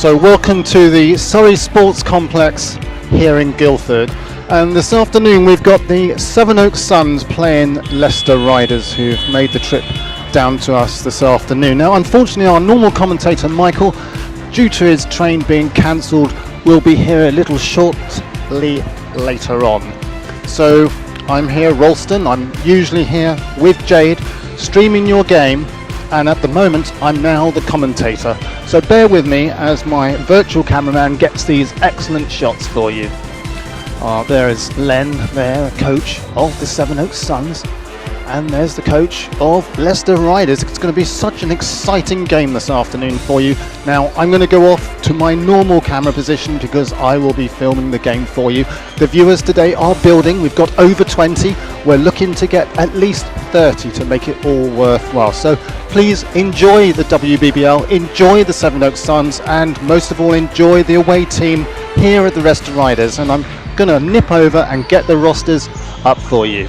So welcome to the Surrey Sports Complex here in Guildford. And this afternoon we've got the Sevenoaks Suns playing Leicester Riders, who've made the trip down to us this afternoon. Now unfortunately our normal commentator Michael, due to his train being cancelled, will be here a little shortly later on. So I'm here, Ralston. I'm usually here with Jade, streaming your game, and at the moment I'm now the commentator. So bear with me as my virtual cameraman gets these excellent shots for you. There is Len there, coach of the Sevenoaks Suns, and there's the coach of Leicester Riders. It's going to be such an exciting game this afternoon for you. Now I'm going to go off to my normal camera position because I will be filming the game for you. The viewers today are building. We've got over 20. We're looking to get at least 30 to make it all worthwhile. So please enjoy the WBBL, enjoy the Sevenoaks Suns, and most of all enjoy the away team here at the Leicester Riders. And I'm going to nip over and get the rosters up for you.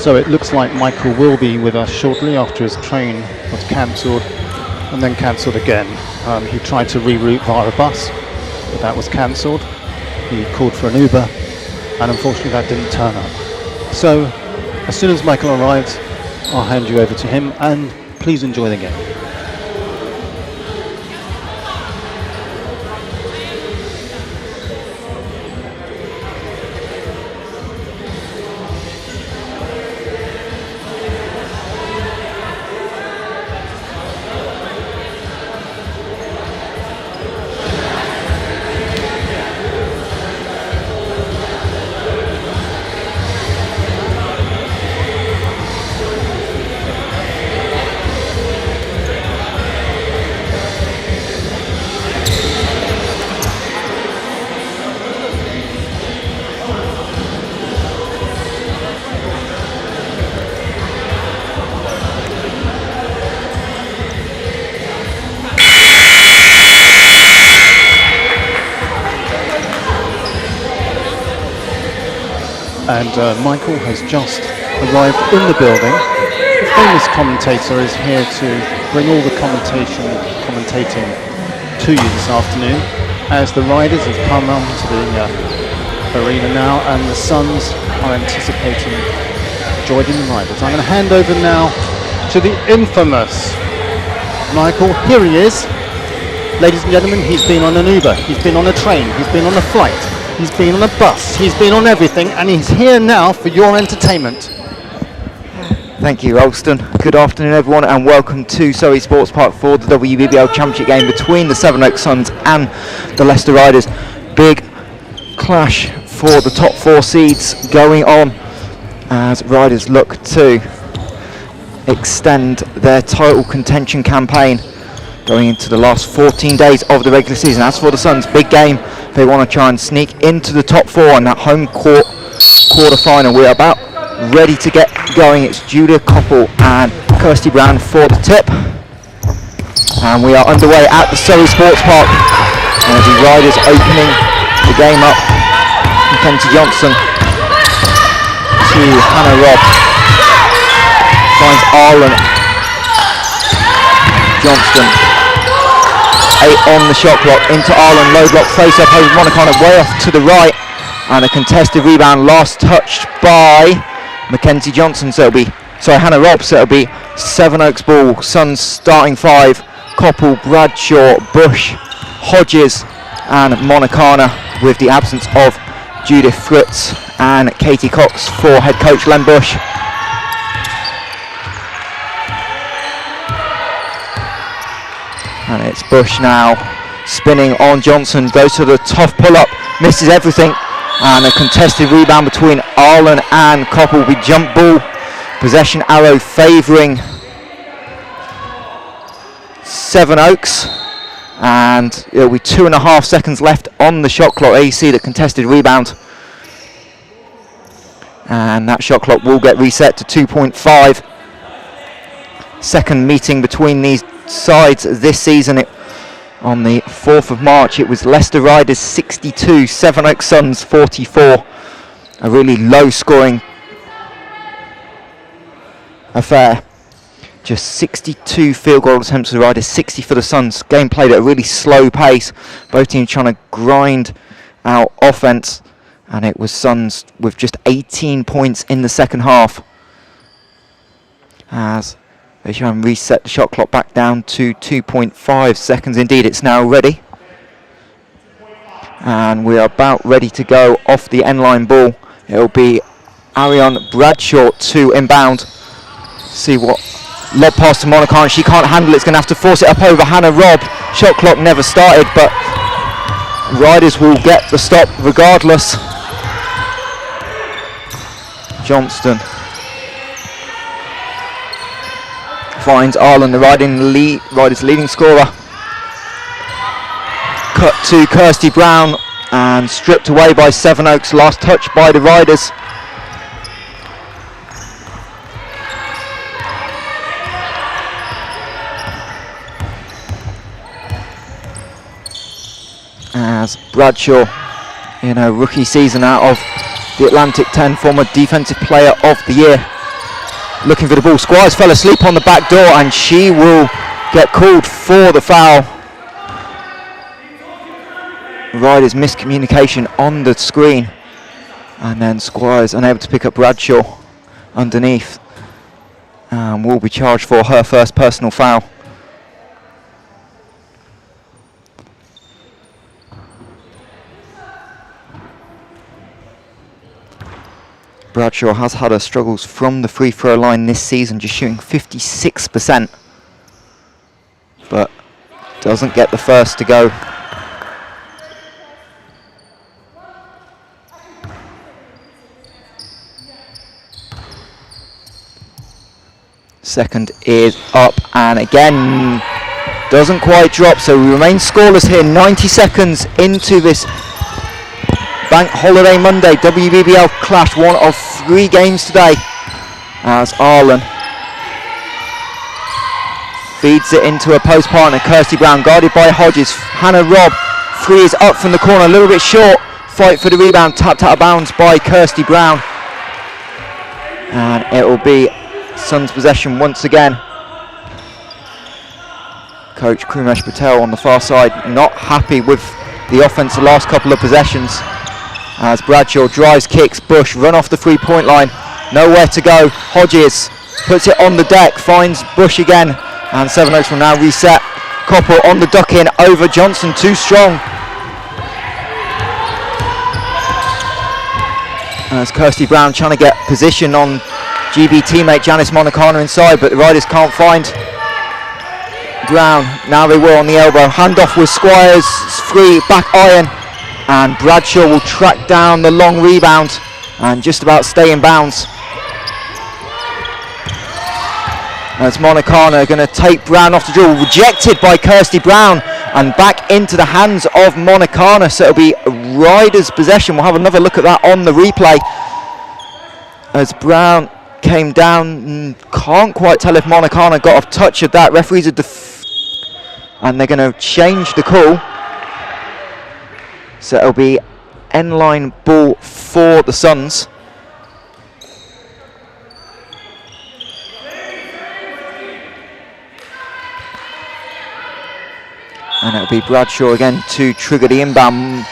So it looks like Michael will be with us shortly after his train was cancelled and then cancelled again. He tried to reroute via a bus, but that was cancelled. He called for an Uber, and unfortunately that didn't turn up. So as soon as Michael arrives, I'll hand you over to him, and please enjoy the game. And Michael has just arrived in the building. The famous commentator is here to bring all the commentating to you this afternoon, as the riders have come onto the arena now, and the Suns are anticipating joining the riders. I'm going to hand over now to the infamous Michael. Here he is. Ladies and gentlemen, he's been on an Uber, he's been on a train, he's been on a flight, he's been on a bus, he's been on everything, and he's here now for your entertainment. Thank you, Alston. Good afternoon, everyone, and welcome to Surrey Sports Park for the WBBL Championship game between the Sevenoaks Suns and the Leicester Riders. Big clash for the top 4 seeds going on as Riders look to extend their title contention campaign going into the last 14 days of the regular season. As for the Suns, big game. They want to try and sneak into the top 4 in that home court quarter-final. We're about ready to get going. It's Julia Koppel and Kirsty Brown for the tip. And we are underway at the Surrey Sports Park. And the Riders opening the game up. Mackenzie Johnson to Hannah Robb. Finds Arlen Johnston. 8 on the shot clock, into Arlen, low block face up over Monicana, way off to the right, and a contested rebound, last touched by Mackenzie Johnson, Hannah Robb, so it'll be Sevenoaks ball. Suns starting 5, Koppel, Bradshaw, Bush, Hodges and Monicana, with the absence of Judith Fritz and Katie Cox for head coach Len Bush. And it's Bush now spinning on Johnson, goes to the tough pull-up, misses everything, and a contested rebound between Arlen and Koppel will be jump ball. Possession arrow favouring Sevenoaks, and it'll be 2.5 seconds left on the shot clock. There you see the contested rebound, and that shot clock will get reset to 2.5. Second meeting between these sides this season. On the 4th of March it was Leicester Riders 62, Sevenoaks Suns 44. A really low scoring affair. Just 62 field goal attempts for the Riders, 60 for the Suns. Game played at a really slow pace, both teams trying to grind out offense, and it was Suns with just 18 points in the second half as they try and reset the shot clock back down to 2.5 seconds. Indeed, it's now ready. And we are about ready to go off the end line ball. It'll be Ariane Bradshaw to inbound. See what lob pass to Monica. She can't handle it. It's going to have to force it up over Hannah Robb. Shot clock never started, but Riders will get the stop regardless. Johnston finds Arlen, the Riders' leading scorer. Cut to Kirsty Brown and stripped away by Sevenoaks. Last touch by the Riders. As Bradshaw, in a rookie season out of the Atlantic 10, former Defensive Player of the Year, looking for the ball. Squires fell asleep on the back door, and she will get called for the foul. Riders miscommunication on the screen, and then Squires unable to pick up Bradshaw underneath, and will be charged for her first personal foul. Bradshaw has had her struggles from the free throw line this season, just shooting 56%, but doesn't get the first to go. Second is up, and again doesn't quite drop, so we remain scoreless here. 90 seconds into this Bank Holiday Monday WBBL clash, one of 3 games today, as Arlen feeds it into her post partner Kirsty Brown, guarded by Hodges. Hannah Robb, 3 is up from the corner, a little bit short, fight for the rebound, tapped out of bounds by Kirsty Brown, and it will be Suns possession once again. Coach Krumesh Patel on the far side not happy with the offense the last couple of possessions, as Bradshaw drives, kicks, Bush run off the 3-point line, nowhere to go. Hodges puts it on the deck, finds Bush again, and Sevenoaks will now reset. Koppel on the duck in over Johnson, too strong. As Kirsty Brown trying to get position on GB teammate Janice Monacana inside, but the Riders can't find Brown. Now they will on the elbow. Handoff with Squires, free, back iron, and Bradshaw will track down the long rebound and just about stay in bounds. As Monacana going to take Brown off the dribble, rejected by Kirsty Brown, and back into the hands of Monacana, so it'll be Riders' possession. We'll have another look at that on the replay. As Brown came down, can't quite tell if Monacana got a touch of that. Referees are and they're going to change the call, so it'll be end-line ball for the Suns. And it'll be Bradshaw again to trigger the inbound.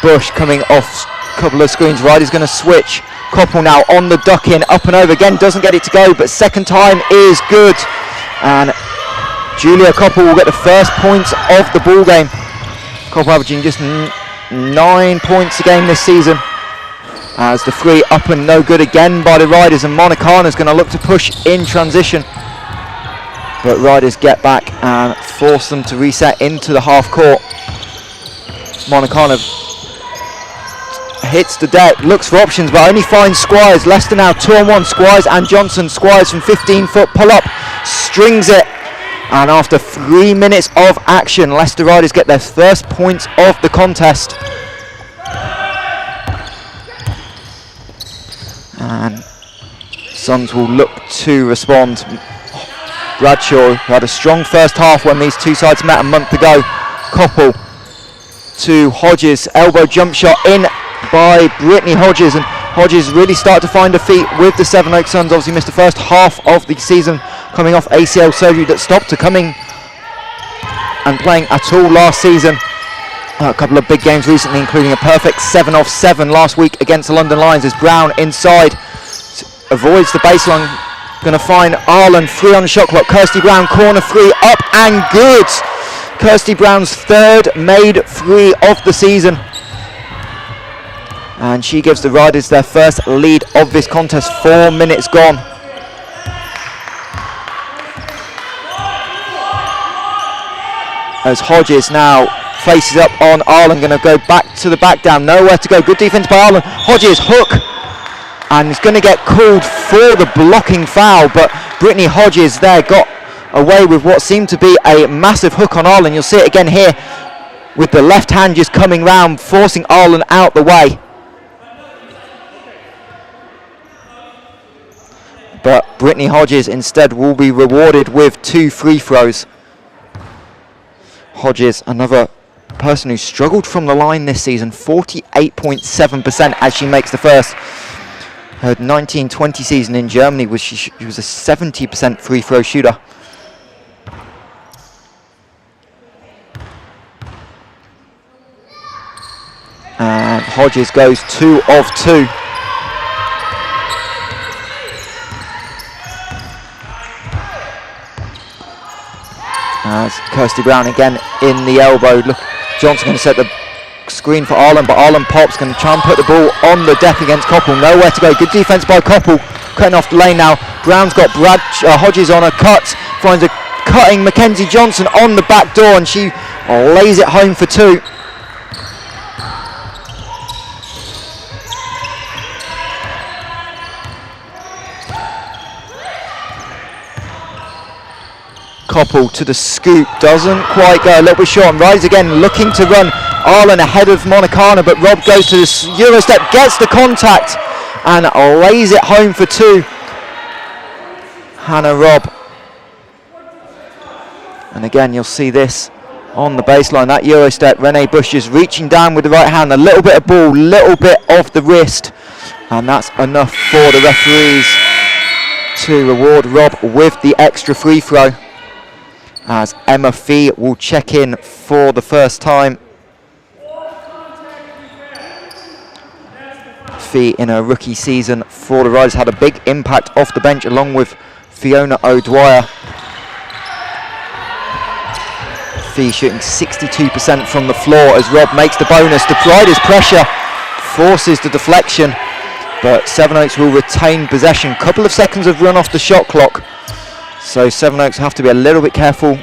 Bush coming off a couple of screens. Riders going to switch. Koppel now on the duck in, up and over again, doesn't get it to go, but second time is good. And Julia Koppel will get the first points of the ball game. Koppel averaging just 9 points a game this season. As the 3 up and no good again by the Riders, and Monacana's going to look to push in transition. But Riders get back and force them to reset into the half court. Monacana hits the deck, looks for options, but only finds Squires. Leicester now 2-on-1, Squires and Johnson. Squires from 15-foot pull-up, strings it. And after 3 minutes of action, Leicester Riders get their first points of the contest. And Suns will look to respond. Bradshaw, who had a strong first half when these two sides met a month ago. Koppel to Hodges, elbow jump shot in by Brittany Hodges, and Hodges really started to find her feet with the Sevenoaks Suns. Obviously missed the first half of the season, coming off ACL surgery that stopped her coming and playing at all last season. A couple of big games recently, including a perfect 7 off 7 last week against the London Lions. As Brown inside avoids the baseline, going to find Arlen, 3 on the shot clock. Kirsty Brown, corner 3, up and good. Kirsty Brown's 3rd made 3 of the season, and she gives the Riders their first lead of this contest. 4 minutes gone. As Hodges now faces up on Arlen, going to go back to the back down, nowhere to go. Good defense by Arlen. Hodges hook, and he's going to get called for the blocking foul, but Brittany Hodges there got away with what seemed to be a massive hook on Arlen. You'll see it again here with the left hand just coming round, forcing Arlen out the way. But Brittany Hodges instead will be rewarded with 2 free throws. Hodges, another person who struggled from the line this season, 48.7% as she makes the first. Her 1920 season in Germany was she was a 70% free throw shooter. And Hodges goes 2 of 2. As Kirsty Brown again in the elbow. Look, Johnson going to set the screen for Arlen, but Arlen pops, going to try and put the ball on the deck against Koppel. Nowhere to go. Good defense by Koppel. Cutting off the lane now. Brown's got Hodges on a cut. Finds a cutting Mackenzie Johnson on the back door, and she lays it home for 2. Koppel to the scoop, doesn't quite go, a little bit short, and Rise again looking to run Arlen ahead of Monicana, but Robb goes to the Euro step, gets the contact and lays it home for 2. Hannah Robb. And again you'll see this on the baseline, that Euro step, Renee Bush is reaching down with the right hand, a little bit of ball, little bit of the wrist, and that's enough for the referees to reward Robb with the extra free throw, as Emma Fee will check in for the first time. Fee in her rookie season for the Riders had a big impact off the bench along with Fiona O'Dwyer. Fee shooting 62% from the floor as Robb makes the bonus. The Riders pressure forces the deflection, but Sevenoaks will retain possession. Couple of seconds have run off the shot clock, so Sevenoaks have to be a little bit careful,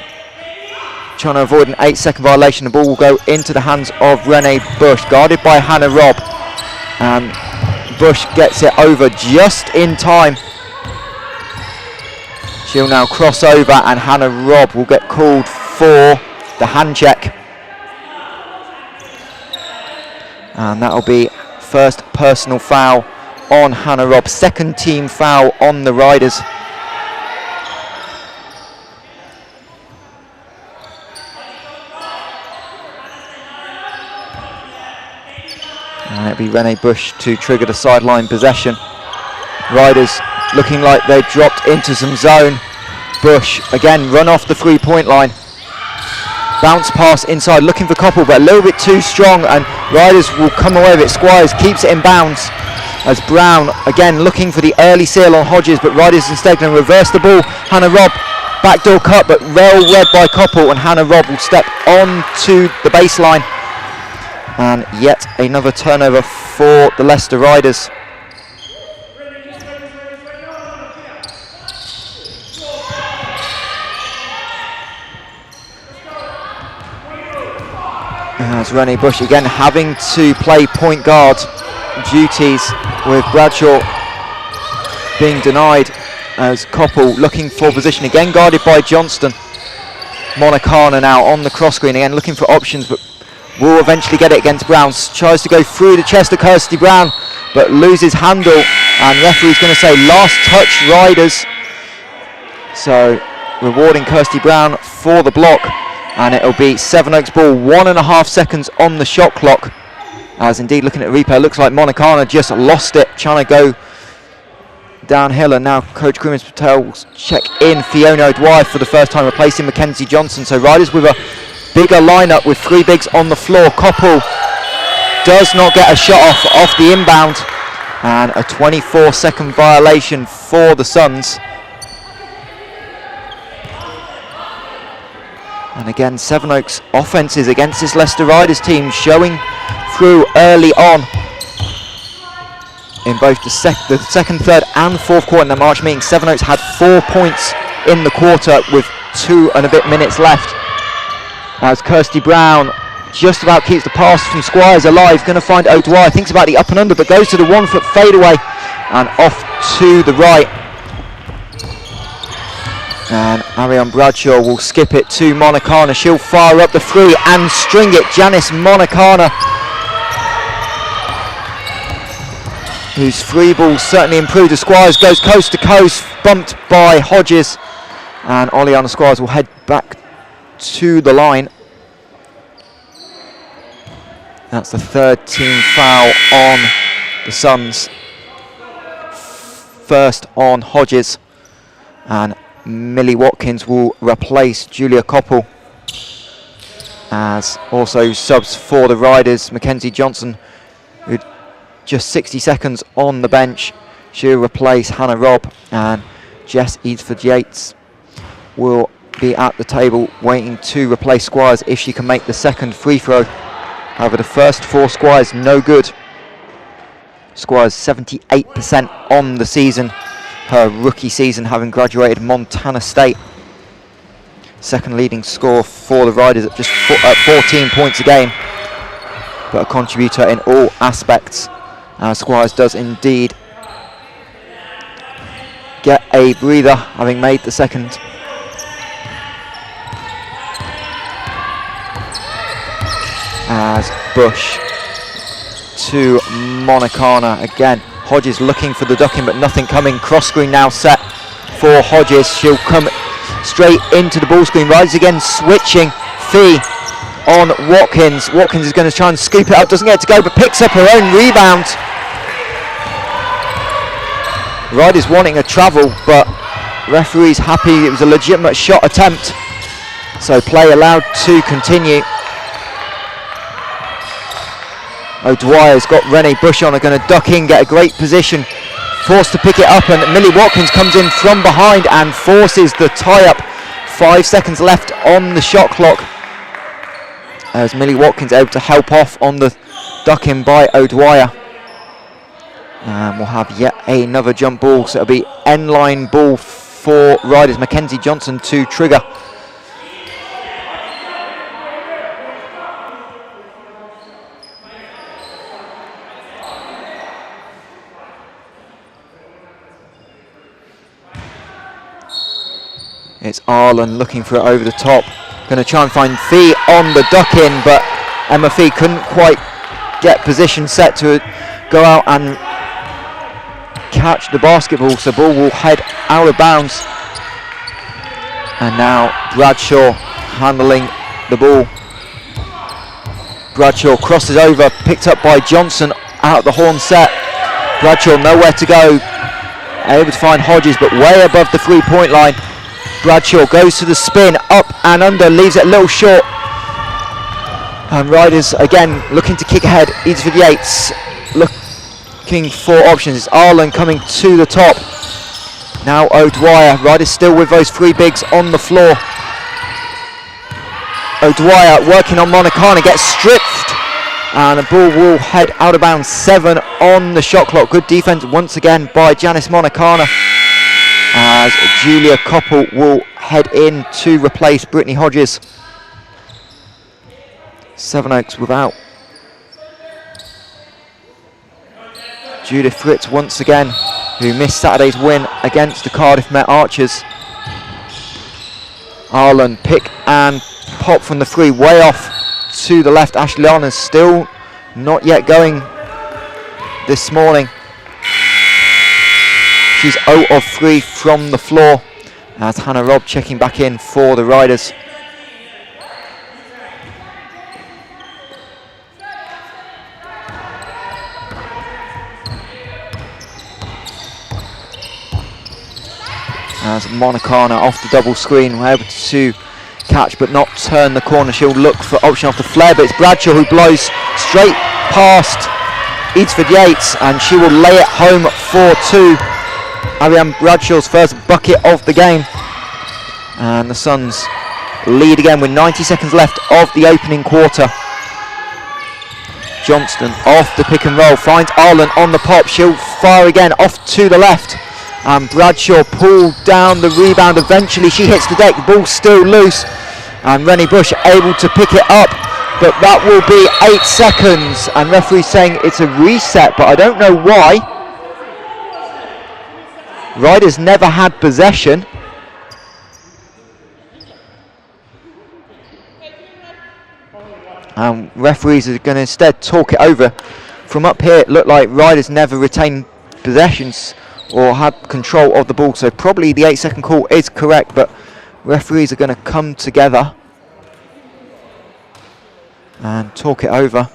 trying to avoid an 8-second violation. The ball will go into the hands of Renee Bush, guarded by Hannah Robb, and Bush gets it over just in time. She'll now cross over, and Hannah Robb will get called for the hand check, and that'll be first personal foul on Hannah Robb, second team foul on the Riders. And it'll be Renee Bush to trigger the sideline possession. Riders looking like they've dropped into some zone. Bush again run off the 3-point line. Bounce pass inside, looking for Koppel, but a little bit too strong, and Riders will come away with it. Squires keeps it in bounds as Brown again looking for the early seal on Hodges, but Riders instead going to reverse the ball. Hannah Robb, backdoor cut, but well read by Koppel, and Hannah Robb will step on to the baseline. And yet another turnover for the Leicester Riders. As Renee Bush again having to play point guard duties, with Bradshaw being denied, as Koppel looking for position, again guarded by Johnston. Monicana now on the cross screen, again looking for options, but will eventually get it against Brown. Tries to go through the chest of Kirsty Brown, but loses handle, and referee's going to say last touch Riders. So rewarding Kirsty Brown for the block, and it'll be Sevenoaks ball, 1.5 seconds on the shot clock. As indeed looking at the replay, looks like Monicana just lost it, trying to go downhill, and now Coach Krimis Patel will check in Fiona O'Dwyer for the first time, replacing Mackenzie Johnson. So Riders with a bigger lineup with 3 bigs on the floor. Koppel does not get a shot off the inbound, and a 24-second violation for the Suns. And again, Sevenoaks offences against this Leicester Riders team showing through early on in both the second, third and fourth quarter. In the March meeting, Sevenoaks had 4 points in the quarter with 2 and a bit minutes left, as Kirsty Brown just about keeps the pass from Squires alive. Going to find O'Dwyer, thinks about the up and under, but goes to the 1-foot fadeaway and off to the right. And Ariane Bradshaw will skip it to Monicana. She'll fire up the 3 and string it. Janice Monicana, whose 3 ball certainly improved. The Squires goes coast to coast, bumped by Hodges, and Oleana Squires will head back to the line. That's the 3rd team foul on the Suns. first on Hodges, and Millie Watkins will replace Julia Koppel. As also subs for the Riders, Mackenzie Johnson, who just 60 seconds on the bench, she'll replace Hannah Robb, and Jess Eadsford-Yates will be at the table waiting to replace Squires if she can make the second free throw. However, the first for Squires no good. Squires 78% on the season, her rookie season, having graduated Montana State. Second leading scorer for the Riders at just 14 points a game, but a contributor in all aspects. Squires does indeed get a breather, having made the second. As Bush to Monacana again. Hodges looking for the ducking, but nothing coming. Cross screen now set for Hodges. She'll come straight into the ball screen. Riders again switching. Fee on Watkins. Watkins is going to try and scoop it up. Doesn't get it to go, but picks up her own rebound. Riders wanting a travel, but referee's happy. It was a legitimate shot attempt, so play allowed to continue. O'Dwyer's got Renee Bush on, are going to duck in, get a great position, forced to pick it up, and Millie Watkins comes in from behind and forces the tie-up. 5 seconds left on the shot clock, as Millie Watkins able to help off on the duck-in by O'Dwyer. And we'll have yet another jump ball, so it'll be end-line ball for Riders. Mackenzie Johnson to trigger. It's Arlen looking for it over the top. Going to try and find Fee on the duck-in, but Emma Fee couldn't quite get position set to go out and catch the basketball, so ball will head out of bounds. And now Bradshaw handling the ball. Bradshaw crosses over, picked up by Johnson out the horn set. Bradshaw nowhere to go, able to find Hodges, but way above the 3-point line. Bradshaw goes to the spin, up and under, leaves it a little short. And Riders again looking to kick ahead. Eadsford-Yates looking for options. It's Arlen coming to the top. Now O'Dwyer. Riders still with those three bigs on the floor. O'Dwyer working on Monacana, gets stripped, and the ball will head out of bounds. 7 on the shot clock. Good defense once again by Janice Monacana, as Julia Koppel will head in to replace Brittany Hodges. Sevenoaks without Judith Fritz once again, who missed Saturday's win against the Cardiff Met Archers. Arlen pick and pop from the three, way off to the left. Ashley Arlen still not yet going this morning. She's 0 of 3 from the floor, as Hannah Robb checking back in for the Riders. As Monacana off the double screen, we're able to catch but not turn the corner. She'll look for option off the flare, but it's Bradshaw who blows straight past Eadsford-Yates, and she will lay it home for 2. Ariane Bradshaw's first bucket of the game. And the Suns lead again with 90 seconds left of the opening quarter. Johnston off the pick and roll, finds Arlen on the pop. She'll fire again off to the left. And Bradshaw pulled down the rebound. Eventually she hits the deck, the ball's still loose. And Rennie Bush able to pick it up, but that will be 8 seconds. And referee saying it's a reset, but I don't know why. Riders never had possession. And referees are going to instead talk it over. From up here it looked like Riders never retained possessions or had control of the ball, so probably the 8-second call is correct, but referees are going to come together and talk it over.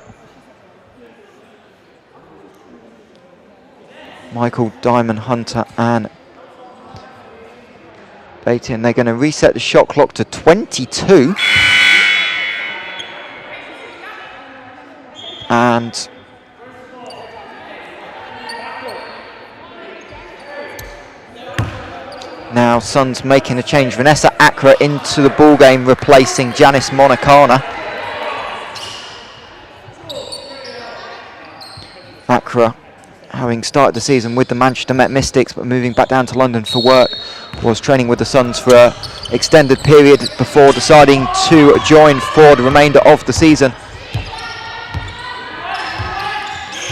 Michael, Diamond, Hunter and Beatty, and they're going to reset the shot clock to 22. And now Suns making a change. Vanessa Accra into the ball game, replacing Janice Monacana. Accra, having started the season with the Manchester Met Mystics but moving back down to London for work, was training with the Suns for an extended period before deciding to join for the remainder of the season.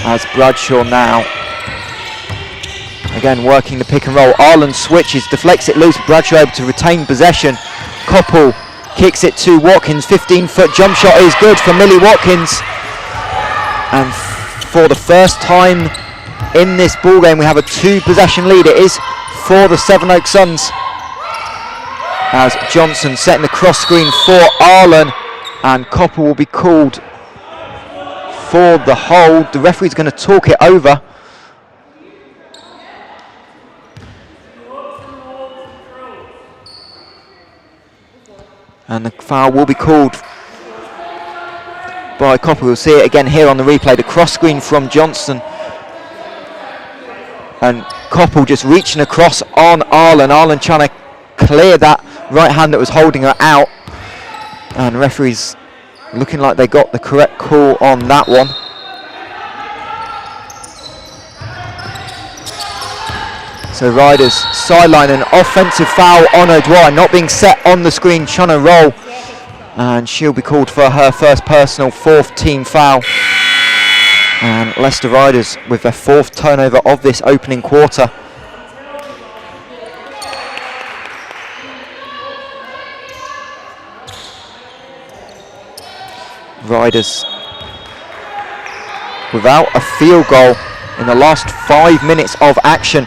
As Bradshaw now, again working the pick and roll. Arlen switches, deflects it loose. Bradshaw able to retain possession. Koppel kicks it to Watkins. 15-foot jump shot is good for Millie Watkins. And for the first time in this ball game, we have a 2-possession lead. It is for the Sevenoaks Suns. As Johnson setting the cross screen for Arlen, and Koppel will be called for the hold. The referee's going to talk it over. And the foul will be called by Koppel. We'll see it again here on the replay. The cross screen from Johnson. And Koppel just reaching across on Arlen. Arlen trying to clear that right hand that was holding her out. And the referee's looking like they got the correct call on that one. So Riders sideline, an offensive foul on O'Dwyer, not being set on the screen, trying to roll. And she'll be called for her first personal, 4th team foul. And Leicester Riders with their 4th turnover of this opening quarter. Riders without a field goal in the last 5 minutes of action.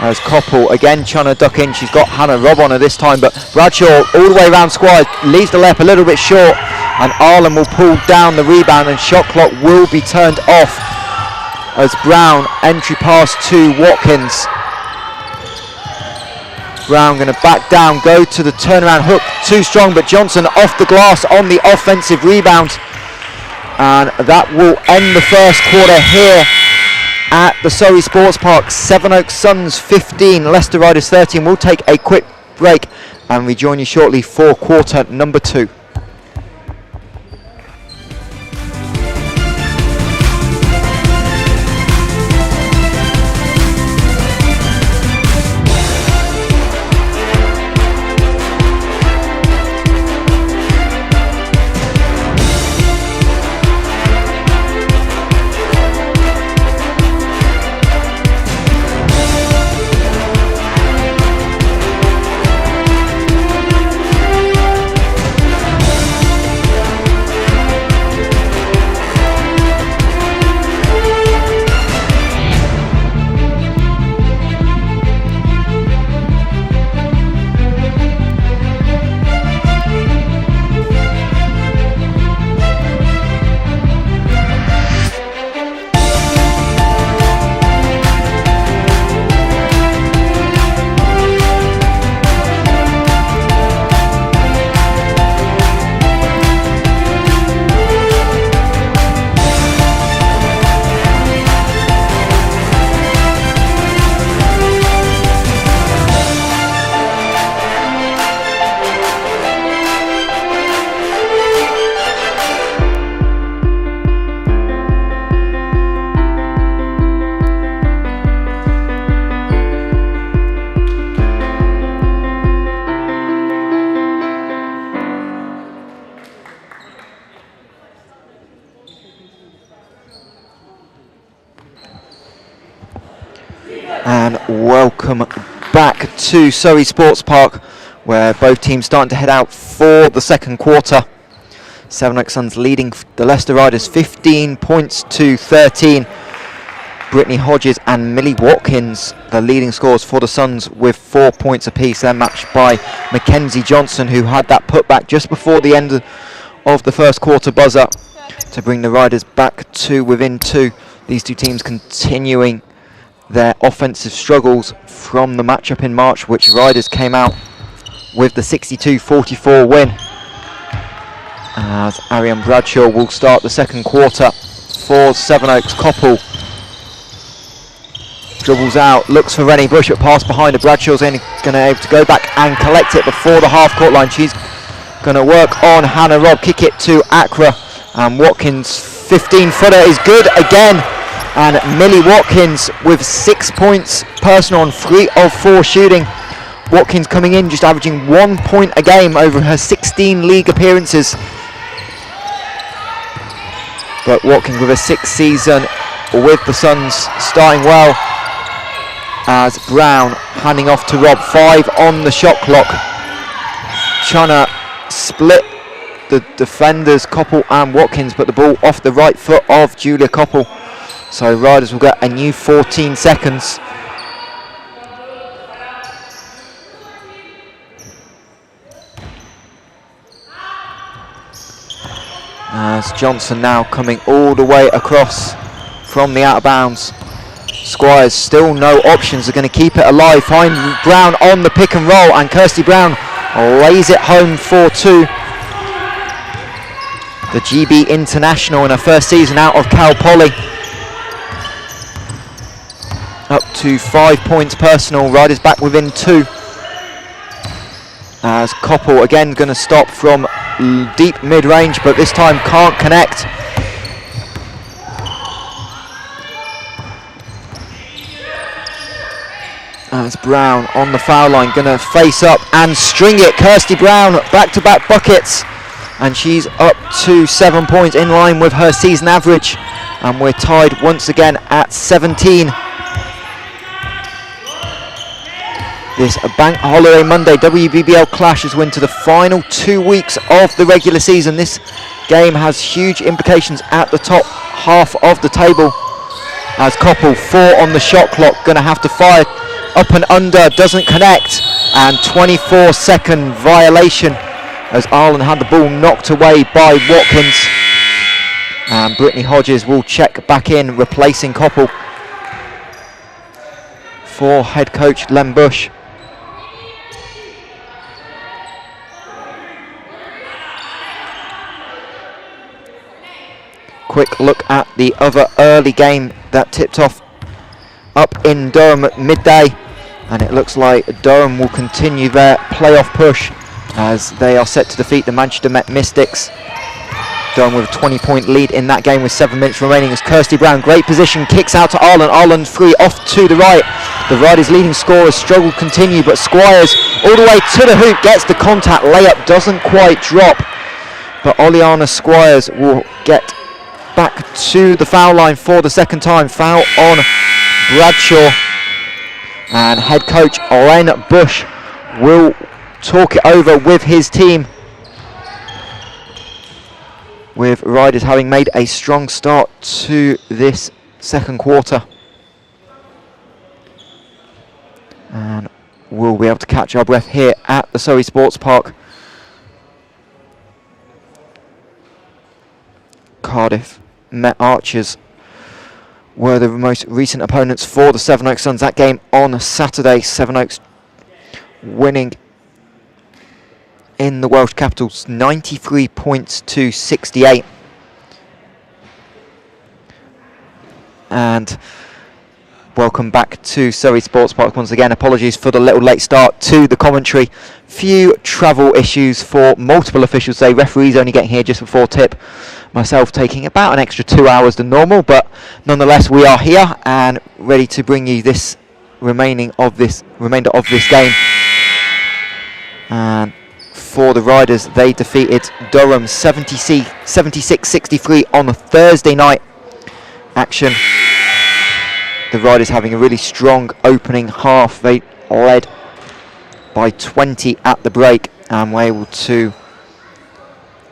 As Koppel again trying to duck in. She's got Hannah Robb on her this time, but Bradshaw all the way around Squires, leaves the layup a little bit short, and Arlen will pull down the rebound and shot clock will be turned off as Brown entry pass to Watkins. Brown going to back down, go to the turnaround hook, too strong, but Johnson off the glass on the offensive rebound, and that will end the first quarter here at the Surrey Sports Park. Sevenoaks Suns 15, Leicester Riders 13. We'll take a quick break and rejoin you shortly for quarter number 2. And welcome back to Surrey Sports Park, where both teams starting to head out for the second quarter. Sevenoaks Suns leading the Leicester Riders 15 points to 13. Brittany Hodges and Millie Watkins, the leading scorers for the Suns, with 4 points apiece. They're matched by Mackenzie Johnson, who had that putback just before the end of the first quarter buzzer to bring the Riders back to within 2. These two teams continuing their offensive struggles from the matchup in March, which Riders came out with the 62-44 win. As Ariane Bradshaw will start the second quarter for Sevenoaks. Koppel dribbles out, looks for Rennie Bush, but pass behind her. Bradshaw's only going to be able to go back and collect it before the half-court line. She's going to work on Hannah Robb, kick it to Accra, and Watkins' 15-footer is good again. And Millie Watkins with 6 points personal on 3 of 4 shooting. Watkins coming in just averaging 1 point a game over her 16 league appearances. But Watkins with a 6th season with the Suns starting well, as Brown handing off to Robb. 5 on the shot clock. Trying to split the defenders, Koppel and Watkins, but the ball off the right foot of Julia Koppel. So Riders will get a new 14 seconds. As Johnson now coming all the way across from the out of bounds. Squires still no options, are going to keep it alive. Find Brown on the pick and roll, and Kirsty Brown lays it home for 2. The GB international in her first season out of Cal Poly. Up to 5 points personal. Riders back within 2. As Koppel again going to stop from deep mid-range, but this time can't connect. As Brown on the foul line, going to face up and string it. Kirsty Brown, back-to-back buckets, and she's up to 7 points, in line with her season average, and we're tied once again at 17. This Bank Holiday Monday WBBL clash as we're into the final 2 weeks of the regular season. This game has huge implications at the top half of the table, as Koppel 4 on the shot clock, going to have to fire up and under, doesn't connect, and 24-second violation as Arlen had the ball knocked away by Watkins, and Brittany Hodges will check back in, replacing Koppel for head coach Len Bush. Quick look at the other early game that tipped off up in Durham at midday, and it looks like Durham will continue their playoff push as they are set to defeat the Manchester Met Mystics. Durham with a 20-point lead in that game with 7 minutes remaining, as Kirsty Brown, great position, kicks out to Arlen. Arlen free off to the right. The Riders' leading scorers struggle to continue, but Squires all the way to the hoop, gets the contact, layup doesn't quite drop, but Oleana Squires will get back to the foul line for the second time. Foul on Bradshaw, and head coach Len Bush will talk it over with his team, with Riders having made a strong start to this second quarter, and we'll be able to catch our breath here at the Surrey Sports Park. Cardiff Met Archers were the most recent opponents for the Sevenoaks Suns. That game on Saturday, Sevenoaks winning in the Welsh Capitals 93 points to 68. And welcome back to Surrey Sports Park once again. Apologies for the little late start to the commentary. Few travel issues for multiple officials today. Referees only getting here just before tip. Myself taking about an extra 2 hours than normal, but nonetheless we are here and ready to bring you this remainder of this game. And for the Riders, they defeated Durham 76-63 on the Thursday night action. The Riders having a really strong opening half. They led by 20 at the break and were able to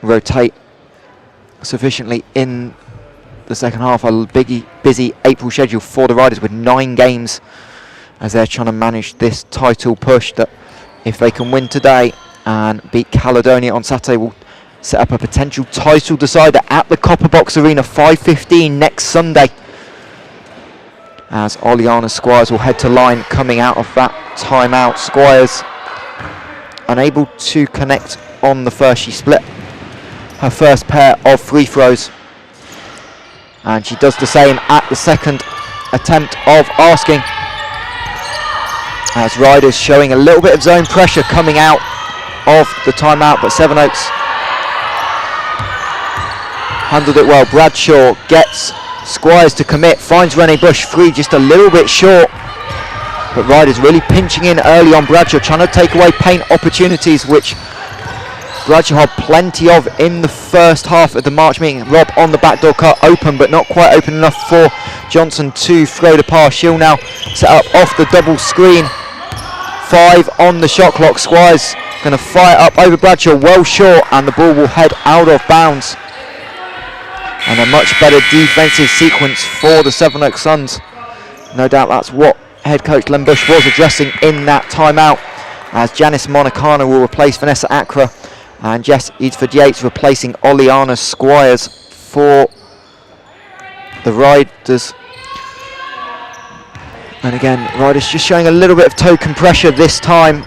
rotate sufficiently in the second half. A busy April schedule for the Riders with 9 games as they're trying to manage this title push that, if they can win today and beat Caledonia on Saturday, will set up a potential title decider at the Copper Box Arena, 5:15 next Sunday, as Oleana Squires will head to line coming out of that timeout. Squires unable to connect on the first. She split her first pair of free throws, and she does the same at the second attempt of asking, as Riders showing a little bit of zone pressure coming out of the timeout, but Sevenoaks handled it well. Bradshaw gets Squires to commit, finds Renee Bush, free just a little bit short, but Riders really pinching in early on Bradshaw, trying to take away paint opportunities, which Bradshaw had plenty of in the first half of the March meeting. Rob on the backdoor cut, open but not quite open enough for Johnson to throw the pass. She'll now set up off the double screen. 5 on the shot clock. Squires going to fire up over Bradshaw, well short, and the ball will head out of bounds. And a much better defensive sequence for the Sevenoaks Suns. No doubt that's what head coach Len Bush was addressing in that timeout, as Janice Monacana will replace Vanessa Accra, and Jess Eadsford Yates replacing Oleana Squires for the Riders. And again, Riders just showing a little bit of token pressure this time.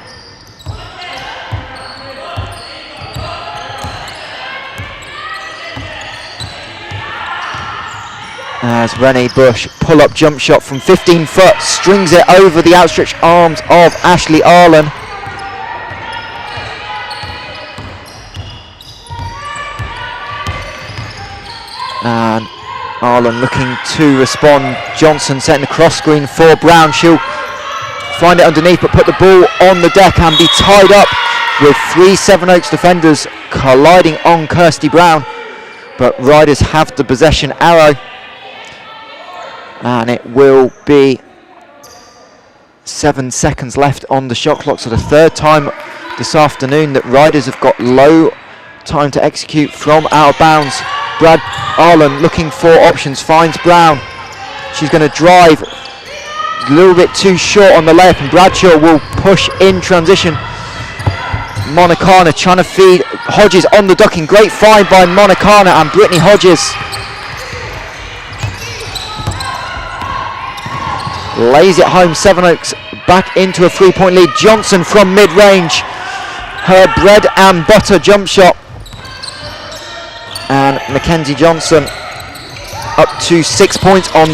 As Renee Bush, pull-up jump shot from 15 foot, strings it over the outstretched arms of Ashley Arlen. And Arlen looking to respond. Johnson setting the cross screen for Brown. She'll find it underneath but put the ball on the deck and be tied up with 3 Sevenoaks defenders colliding on Kirsty Brown. But Riders have the possession arrow, and it will be 7 seconds left on the shot clock. So the third time this afternoon that Riders have got low time to execute from out of bounds. Brad Arlen looking for options, finds Brown. She's going to drive a little bit too short on the layup, and Bradshaw will push in transition. Monacana trying to feed Hodges on the ducking. Great find by Monacana and Brittany Hodges. Lays it home. Sevenoaks back into a 3-point lead. Johnson from mid-range, her bread and butter jump shot, and Mackenzie Johnson up to 6 points on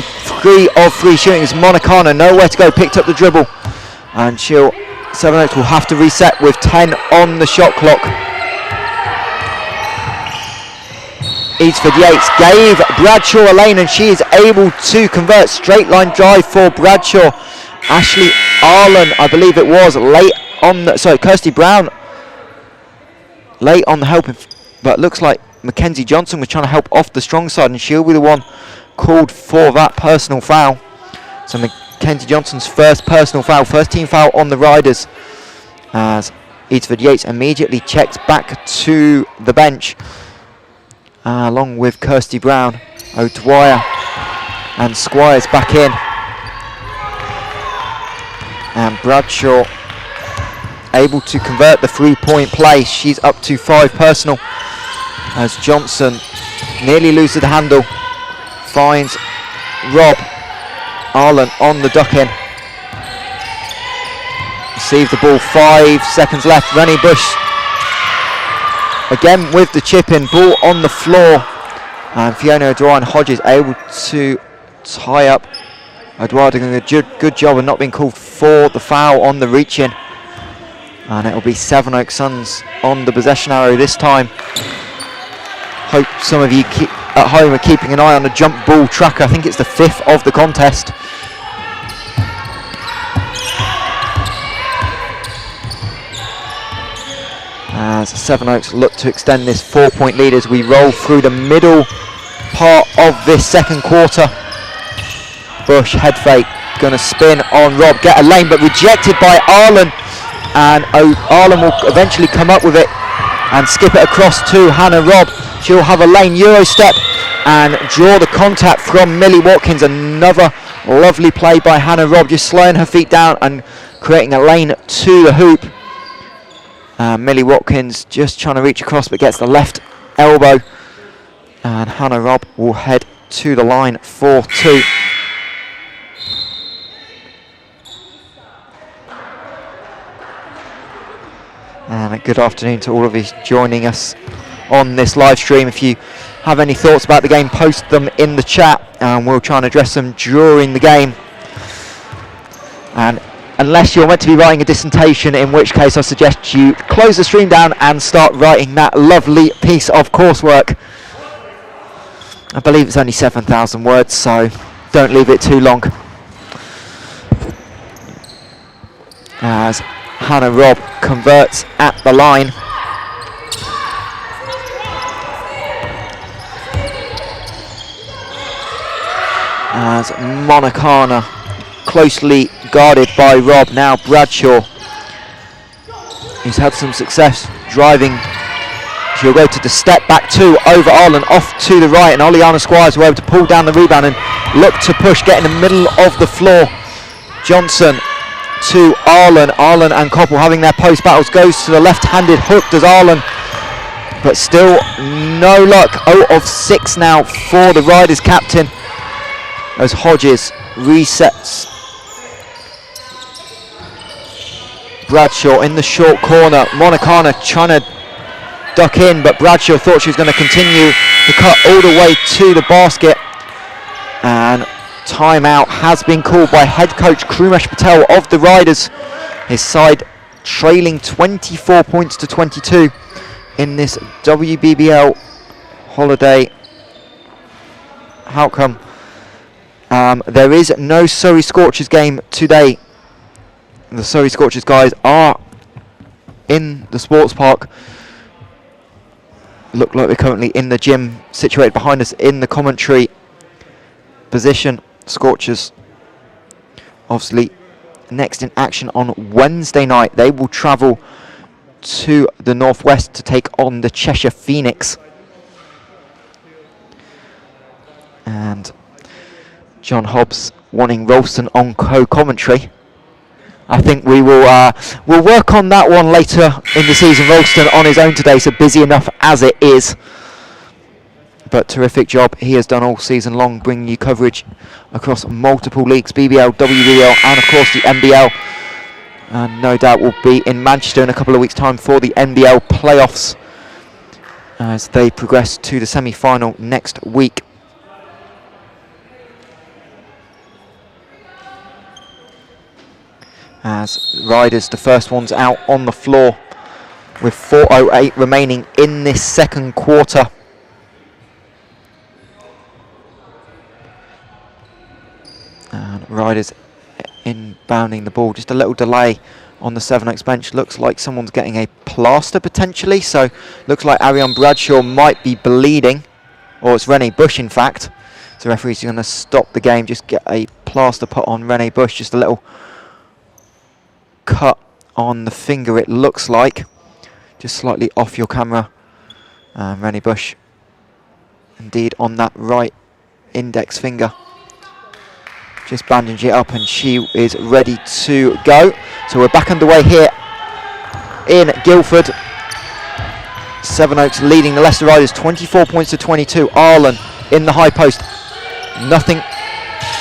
3 of 3 shootings. Monacana nowhere to go, picked up the dribble, and Sevenoaks will have to reset with 10 on the shot clock. Eadsford Yates gave Bradshaw a lane, and she is able to convert. Straight line drive for Bradshaw. Ashley Arlen, I believe it was, late on the, Kirsty Brown late on the help, but looks like Mackenzie Johnson was trying to help off the strong side, and she'll be the one called for that personal foul. So Mackenzie Johnson's first personal foul, first team foul on the Riders, as Eadsford Yates immediately checks back to the bench, along with Kirsty Brown, O'Dwyer and Squires back in. And Bradshaw able to convert the 3-point play. She's up to 5 personal, as Johnson nearly loses the handle, finds Rob Arlen on the duck in. Receive the ball, 5 seconds left. Rennie Bush again with the chip in, ball on the floor, and Fiona O'Dwyer and Hodges able to tie up. O'Dwyer doing a good job of not being called for the foul on the reach in, and it will be Sevenoaks Suns on the possession arrow this time. Hope some of you at home are keeping an eye on the jump ball tracker. I think it's the 5th of the contest. As Sevenoaks look to extend this 4-point lead as we roll through the middle part of this second quarter. Bush head fake, going to spin on Rob, get a lane but rejected by Arlen, and Arlen will eventually come up with it and skip it across to Hannah Robb. She'll have a lane Euro step and draw the contact from Millie Watkins. Another lovely play by Hannah Robb, just slowing her feet down and creating a lane to the hoop. Millie Watkins just trying to reach across but gets the left elbow, and Hannah Robb will head to the line for 2. And a good afternoon to all of you joining us on this live stream. If you have any thoughts about the game, post them in the chat and we'll try and address them during the game. And unless you're meant to be writing a dissertation, in which case I suggest you close the stream down and start writing that lovely piece of coursework. I believe it's only 7,000 words, so don't leave it too long. As Hannah Robb converts at the line. As Monacana closely guarded by Robb. Now Bradshaw, who's had some success driving. She'll go to the step back 2 over Arlen, off to the right, and Oleana Squires were able to pull down the rebound and look to push, get in the middle of the floor. Johnson to Arlen. Arlen and Koppel having their post battles. Goes to the left-handed hook, does Arlen, but still no luck. 0 of 6 now for the Riders captain as Hodges resets. Bradshaw in the short corner. Monacana trying to duck in, but Bradshaw thought she was going to continue the cut all the way to the basket, and timeout has been called by head coach Krumesh Patel of the Riders. His side trailing 24 points to 22 in this WBBL holiday outcome. There is no Surrey Scorchers game today. The Surrey Scorchers guys are in the sports park. Look like they're currently in the gym situated behind us in the commentary position. Scorchers obviously next in action on Wednesday night. They will travel to the northwest to take on the Cheshire Phoenix. And John Hobbs wanting Ralston on co-commentary. I think we will we'll work on that one later in the season. Ralston on his own today, so busy enough as it is. But terrific job he has done all season long, bringing you coverage across multiple leagues, BBL, WBL, and of course the NBL. And no doubt will be in Manchester in a couple of weeks' time for the NBL playoffs as they progress to the semi-final next week. As Riders, the first ones out on the floor with 4:08 remaining in this second quarter. And Riders inbounding the ball. Just a little delay on the Sevenoaks bench. Looks like someone's getting a plaster potentially. So looks like Ariane Bradshaw might be bleeding. Or it's Renee Bush in fact. So the referee's going to stop the game. Just get a plaster put on Renee Bush. Just a little cut on the finger it looks like. Just slightly off your camera. Renee Bush indeed on that right index finger. Just bandage it up and she is ready to go. So we're back underway here in Guildford. Sevenoaks leading the Leicester Riders 24 points to 22. Arlen in the high post. Nothing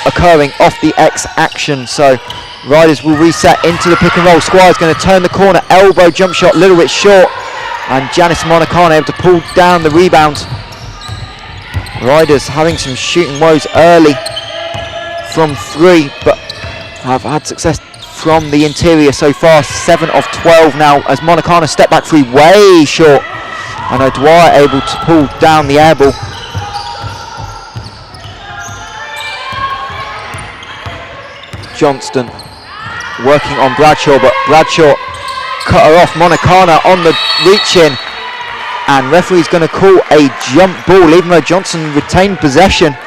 occurring off the X action. So Riders will reset into the pick and roll. Squire's going to turn the corner. Elbow jump shot, a little bit short. And Janice Monacana able to pull down the rebound. Riders having some shooting woes early from 3, but have had success from the interior so far. 7 of 12 now as Monacana step back 3 way short, and O'Dwyer able to pull down the air ball. Johnston working on Bradshaw, but Bradshaw cut her off. Monacana on the reach in, and referee's going to call a jump ball even though Johnson retained possession.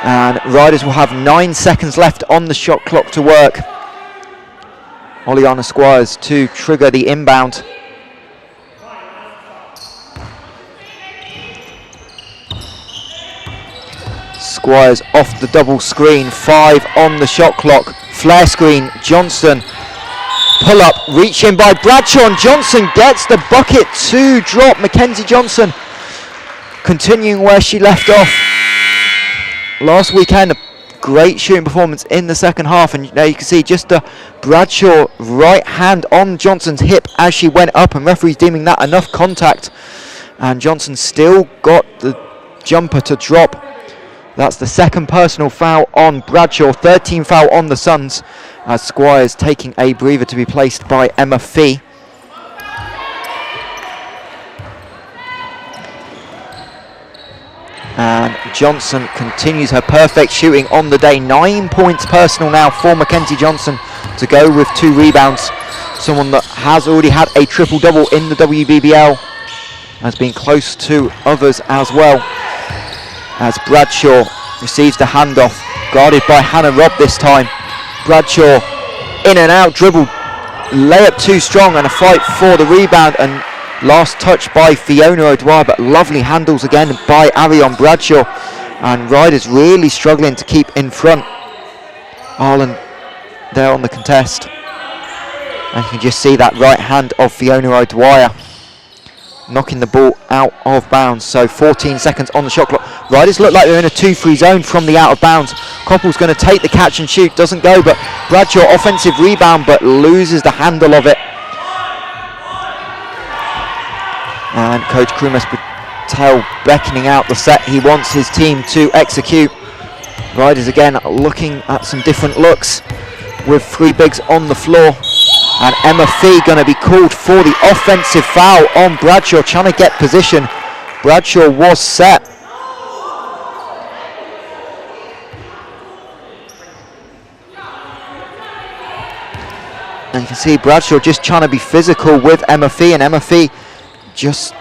And Riders will have 9 seconds left on the shot clock to work. Oleana Squires to trigger the inbound. Squires off the double screen, 5 on the shot clock. Flare screen, Johnson. Pull up, reach in by Bradshaw, and Johnson gets the bucket to drop. Mackenzie Johnson continuing where she left off last weekend. A great shooting performance in the second half, and now you can see just a Bradshaw right hand on Johnson's hip as she went up, and referees deeming that enough contact, and Johnson still got the jumper to drop. That's the second personal foul on Bradshaw, 13 foul on the Suns, as Squires taking a breather to be placed by Emma Fee. And Johnson continues her perfect shooting on the day. 9 points personal now for Mackenzie Johnson to go with 2 rebounds. Someone that has already had a triple-double in the WBBL, has been close to others as well. As Bradshaw receives the handoff, guarded by Hannah Robb this time. Bradshaw in and out, dribble, layup too strong, and a fight for the rebound, and last touch by Fiona O'Dwyer, but lovely handles again by Arion Bradshaw, and Riders really struggling to keep in front. Ireland there on the contest, and you can just see that right hand of Fiona O'Dwyer knocking the ball out of bounds. So 14 seconds on the shot clock. Riders look like they're in a 2-3 zone from the out of bounds. Koppel's going to take the catch and shoot, doesn't go, but Bradshaw offensive rebound, but loses the handle of it. And Coach Krumas Patel beckoning out the set he wants his team to execute. Riders again looking at some different looks with 3 bigs on the floor. And Emma Fee going to be called for the offensive foul on Bradshaw, trying to get position. Bradshaw was set. And you can see Bradshaw just trying to be physical with Emma Fee, and Emma Fee just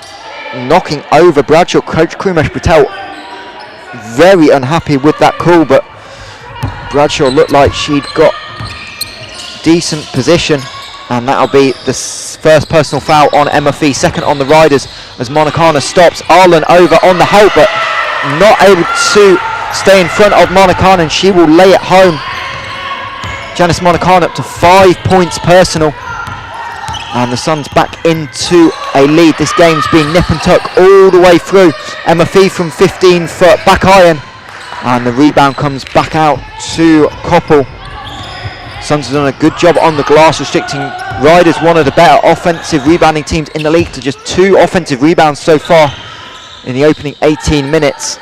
knocking over Bradshaw. Coach Krumesh Patel very unhappy with that call, but Bradshaw looked like she'd got decent position, and that'll be the first personal foul on Emma Fee, second on the Riders, as Monacana stops Arlen over on the help, but not able to stay in front of Monacana, and she will lay it home. Janice Monacana up to 5 points personal, and the Suns back into a lead. This game's being nip and tuck all the way through. Emma Fee from 15 foot, back iron, and the rebound comes back out to Koppel. Suns have done a good job on the glass, restricting Riders, one of the better offensive rebounding teams in the league, to just 2 offensive rebounds so far in the opening 18 minutes.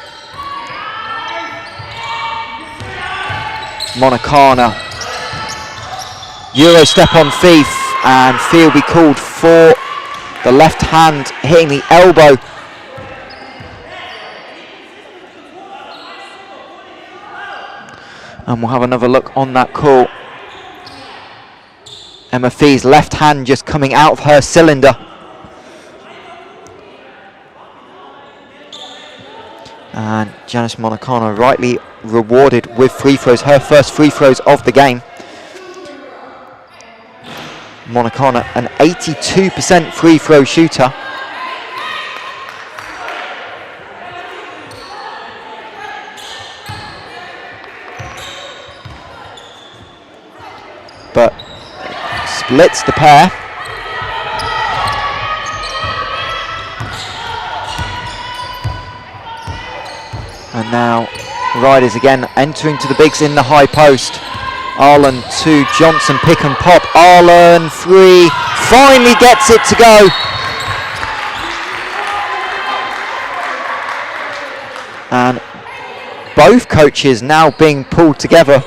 Monacana, Euro step on Fee, and Fee will be called for the left hand hitting the elbow. And we'll have another look on that call. Emma Fee's left hand just coming out of her cylinder. And Janice Monacana rightly rewarded with free throws, her first free throws of the game. Monacana, an 82% free throw shooter. But splits the pair. And now Riders again entering to the bigs in the high post. Arlen to Johnson, pick and pop. Arlen 3, finally gets it to go. And both coaches now being pulled together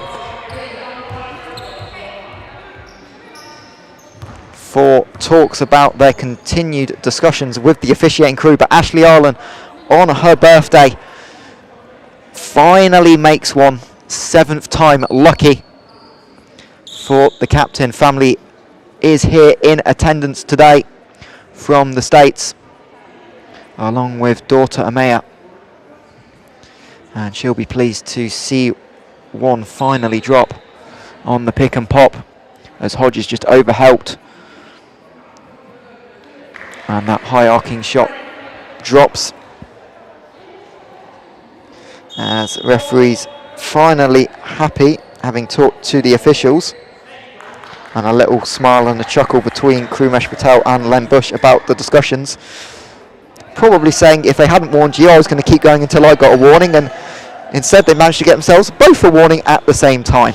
for talks about their continued discussions with the officiating crew. But Ashley Arlen, on her birthday, finally makes one, 7th time lucky for the captain. Family is here in attendance today from the States, along with daughter Amaya, and she'll be pleased to see one finally drop on the pick and pop, as Hodges just overhelped, and that high arcing shot drops. And as referees finally happy, having talked to the officials, and a little smile and a chuckle between Krumesh Patel and Len Bush about the discussions, probably saying if they hadn't warned you I was going to keep going until I got a warning, and instead they managed to get themselves both a warning at the same time.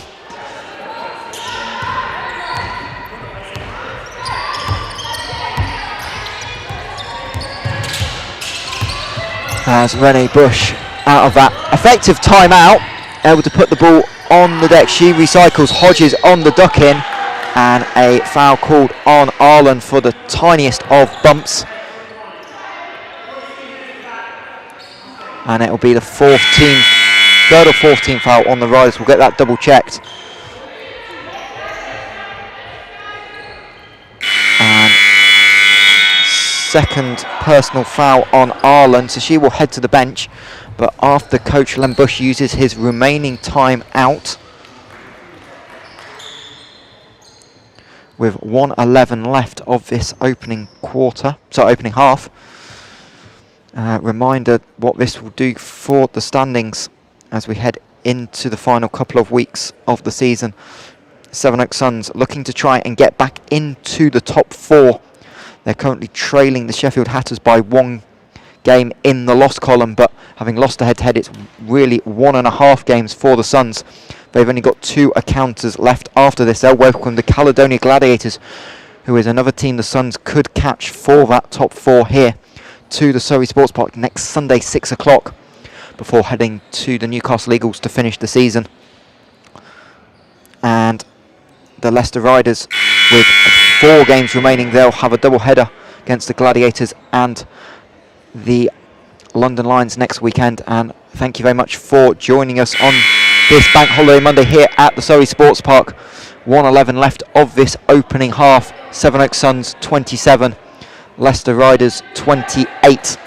As Rene Bush, out of that effective timeout, able to put the ball on the deck. She recycles Hodges on the duck in, and a foul called on Arlen for the tiniest of bumps. And it will be the third or fourth team foul on the Riders. We'll get that double checked. And second personal foul on Arlen, so she will head to the bench. But after coach Len Bush uses his remaining time out, with 1:11 left of this opening half. Reminder what this will do for the standings as we head into the final couple of weeks of the season. Sevenoaks Suns looking to try and get back into the top four. They're currently trailing the Sheffield Hatters by 1 game in the loss column, but having lost a head-to-head, it's really 1.5 games for the Suns. They've only got 2 encounters left after this. They'll welcome the Caledonia Gladiators, who is another team the Suns could catch for that top 4 here, to the Surrey Sports Park next Sunday 6 o'clock, before heading to the Newcastle Eagles to finish the season. And the Leicester Riders, with 4 games remaining, they'll have a double header against the Gladiators and the London Lions next weekend. And thank you very much for joining us on this Bank Holiday Monday here at the Surrey Sports Park. 1:11 left of this opening half. Sevenoaks Suns 27, Leicester Riders 28.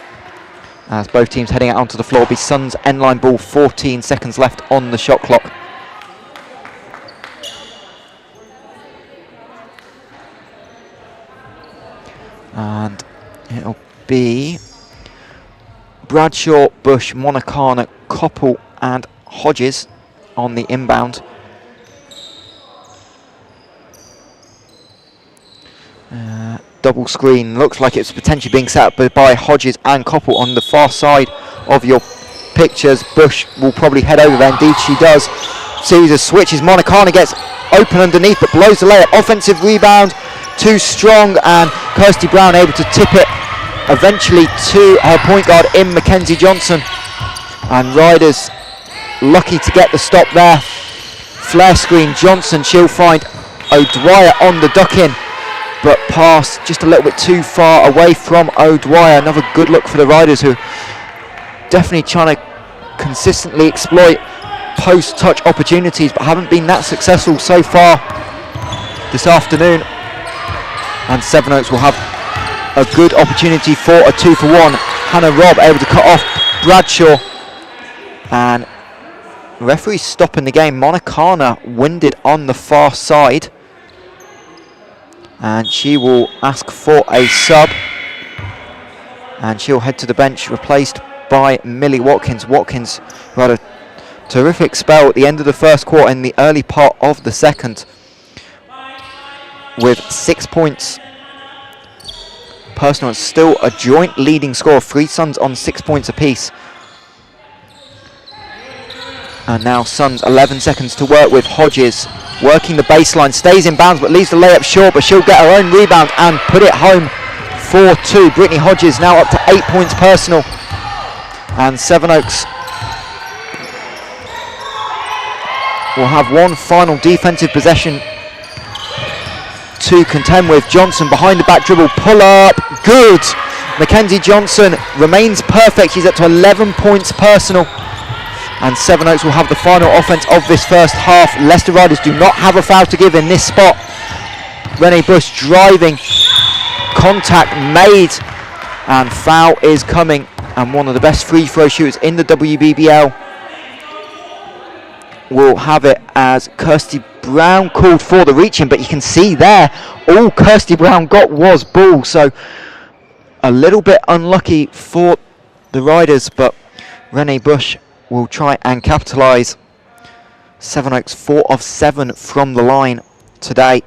As both teams heading out onto the floor, be Suns end line ball, 14 seconds left on the shot clock. And it'll be Bradshaw, Bush, Monacana, Koppel and Hodges on the inbound. Double screen, looks like it's potentially being set up by Hodges and Koppel on the far side of your pictures. Bush will probably head over there, indeed she does. Series of switches, Monacana gets open underneath but blows the layup. Offensive rebound, too strong, and Kirsty Brown able to tip it eventually to her point guard in Mackenzie Johnson. And Riders lucky to get the stop there. Flare screen, Johnson, she'll find O'Dwyer on the duck in, but pass just a little bit too far away from O'Dwyer. Another good look for the Riders, who definitely trying to consistently exploit post-touch opportunities, but haven't been that successful so far this afternoon. And Sevenoaks will have a good opportunity for a 2-for-1. Hannah Robb able to cut off Bradshaw, and referee stopping the game. Monacana winded on the far side, and she will ask for a sub, and she'll head to the bench, replaced by Millie Watkins. Watkins, who had a terrific spell at the end of the first quarter and the early part of the second, with 6 points personal. It's still a joint leading score of 3 Suns on 6 points apiece. And now Suns 11 seconds to work with. Hodges working the baseline, stays in bounds but leaves the layup short, but she'll get her own rebound and put it home for 2. Brittany Hodges now up to 8 points personal, and Sevenoaks will have one final defensive possession to contend with. Johnson behind the back dribble, pull up, good. Mackenzie Johnson remains perfect. She's up to 11 points personal, and Sevenoaks will have the final offense of this first half. Leicester Riders do not have a foul to give in this spot. Rene Bush driving, contact made, and foul is coming, and one of the best free throw shooters in the WBBL will have it, as Kirsty Brown called for the reaching, but you can see there all Kirsty Brown got was ball, so a little bit unlucky for the Riders, but Rene Bush will try and capitalise. Sevenoaks 4 of 7 from the line today.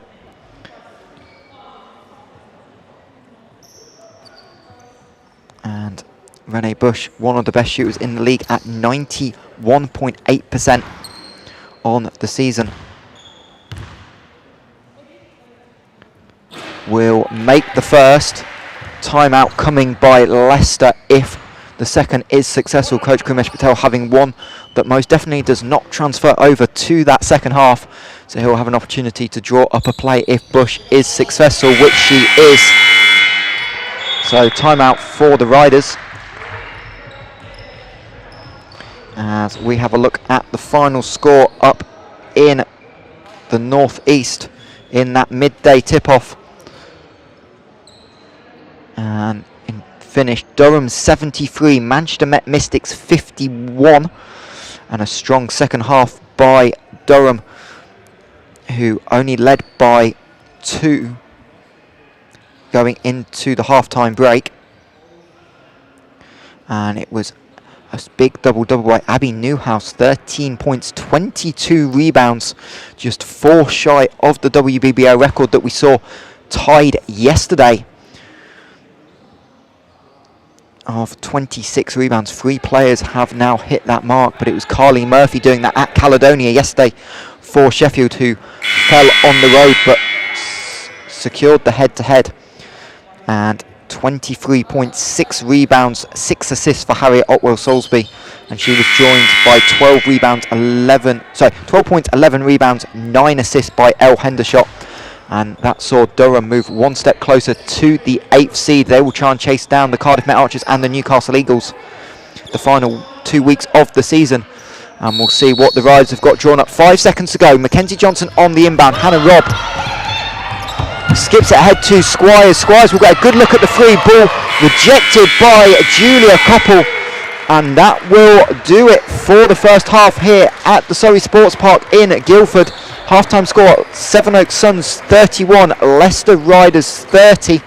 And Rene Bush, one of the best shooters in the league at 91.8% on the season, will make the first. Timeout coming by Leicester if the second is successful. Coach Krimesh Patel having one that most definitely does not transfer over to that second half, so he'll have an opportunity to draw up a play if Bush is successful, which she is. So timeout for the Riders as we have a look at the final score up in the northeast in that midday tip-off. And in finish, Durham 73, Manchester Met Mystics 51, and a strong second half by Durham, who only led by 2 going into the half-time break. And it was a big double-double by Abby Newhouse, 13 points, 22 rebounds, just 4 shy of the WBBL record that we saw tied yesterday of 26 rebounds. 3 players have now hit that mark, but it was Carly Murphy doing that at Caledonia yesterday for Sheffield, who fell on the road but secured the head-to-head. And 23.6 rebounds, 6 assists for Harriet Otwell Salisbury, and she was joined by 12 points, 11 rebounds, 9 assists by Elle Hendershot. And that saw Durham move one step closer to the 8th seed. They will try and chase down the Cardiff Met Archers and the Newcastle Eagles the final 2 weeks of the season. And we'll see what the Riders have got drawn up. 5 seconds to go. Mackenzie Johnson on the inbound. Hannah Robb skips it ahead to Squires. Squires will get a good look at the free ball. Rejected by Julia Koppel. And that will do it for the first half here at the Surrey Sports Park in Guildford. Half-time score, Sevenoaks Suns 31, Leicester Riders 30.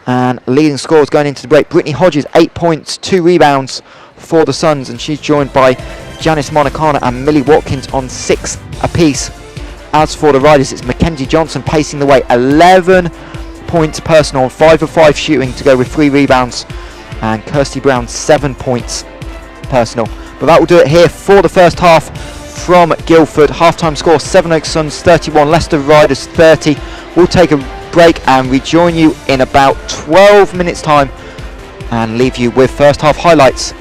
And leading scorers going into the break, Brittany Hodges 8 points, 2 rebounds for the Suns, and she's joined by Janice Monacana and Millie Watkins on 6 apiece. As for the Riders, it's Mackenzie Johnson pacing the way, 11 points personal, 5 of 5 shooting to go with 3 rebounds, and Kirsty Brown 7 points personal. But that will do it here for the first half from Guildford. Half-time score, Sevenoaks Suns 31, Leicester Riders 30. We'll take a break and rejoin you in about 12 minutes time and leave you with first half highlights.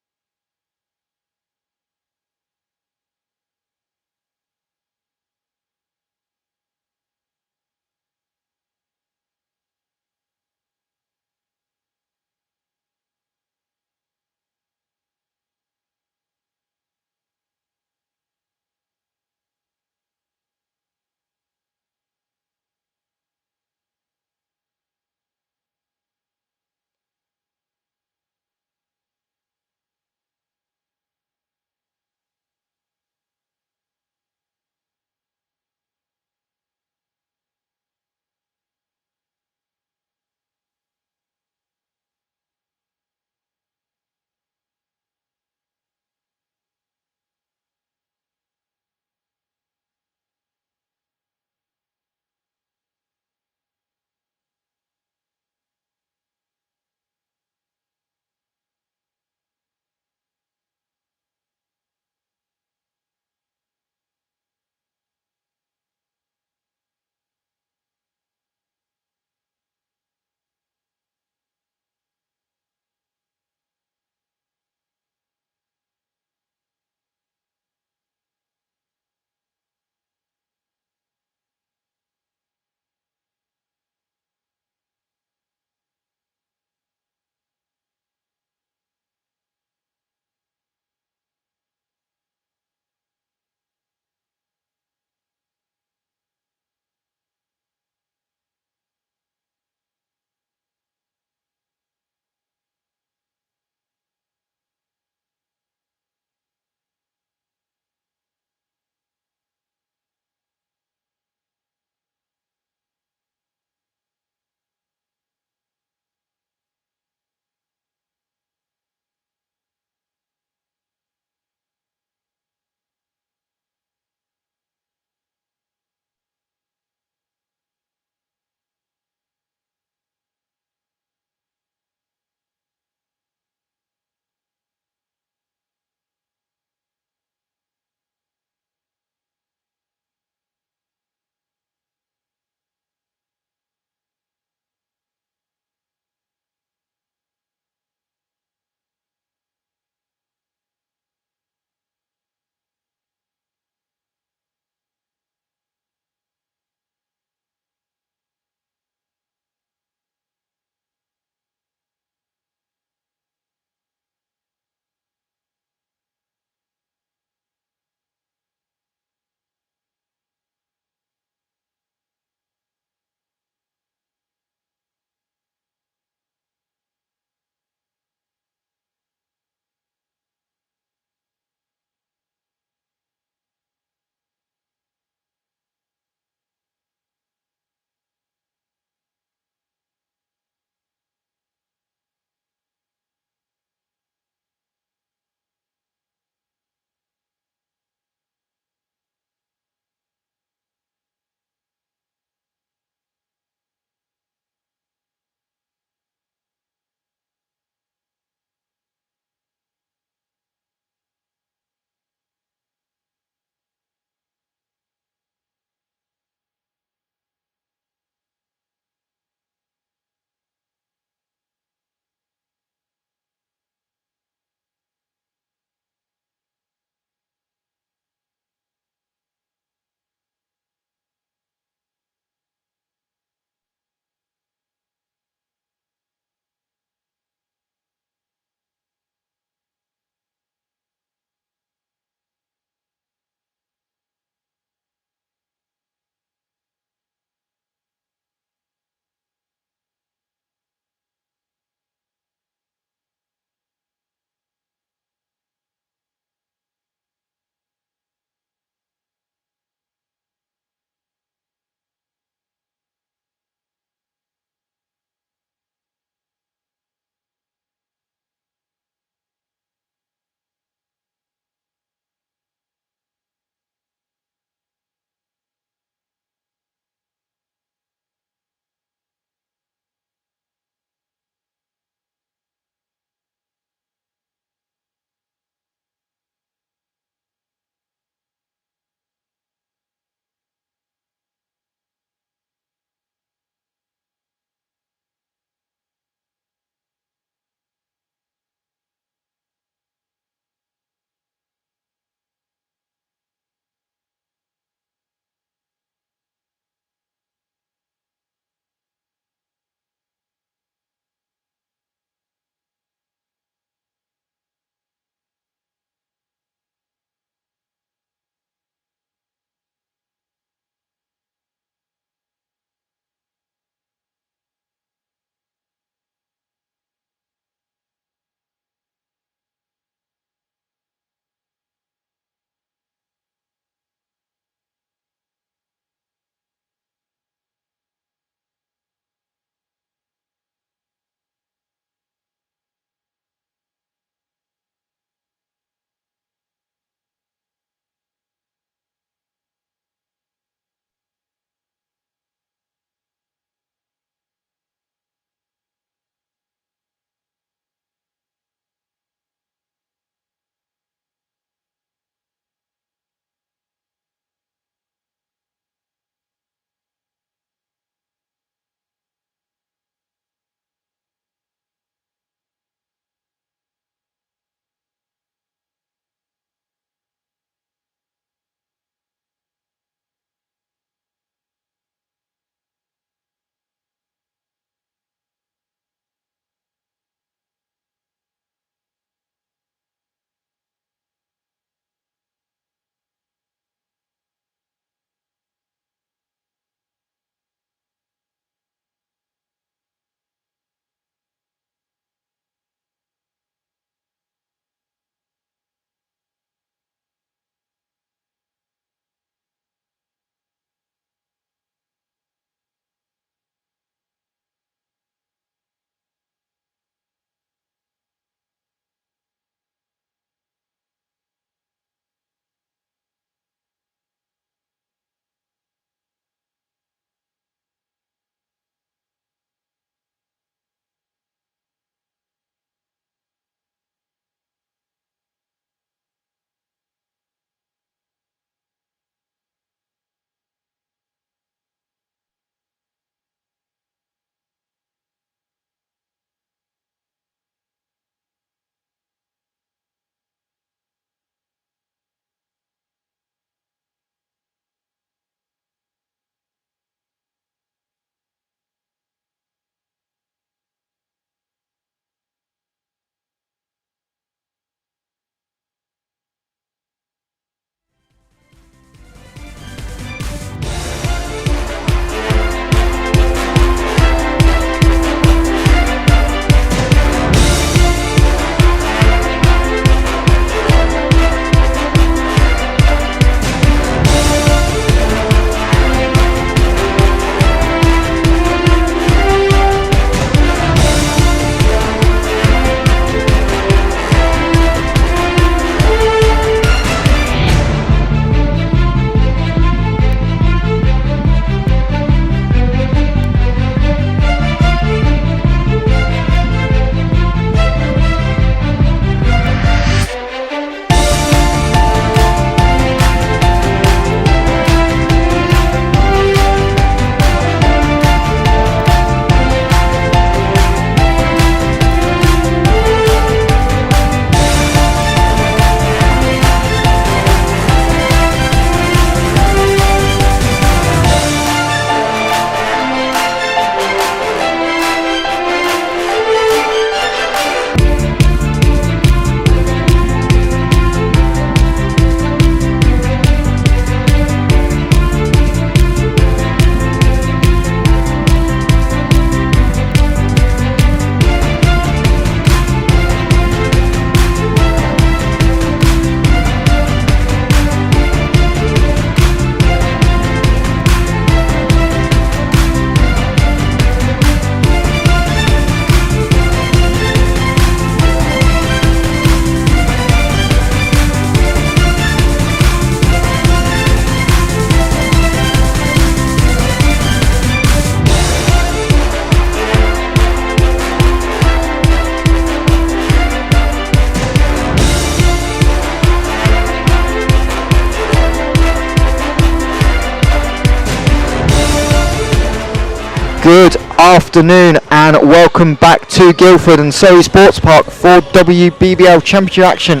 Good afternoon and welcome back to Guildford and Surrey Sports Park for WBBL Championship action.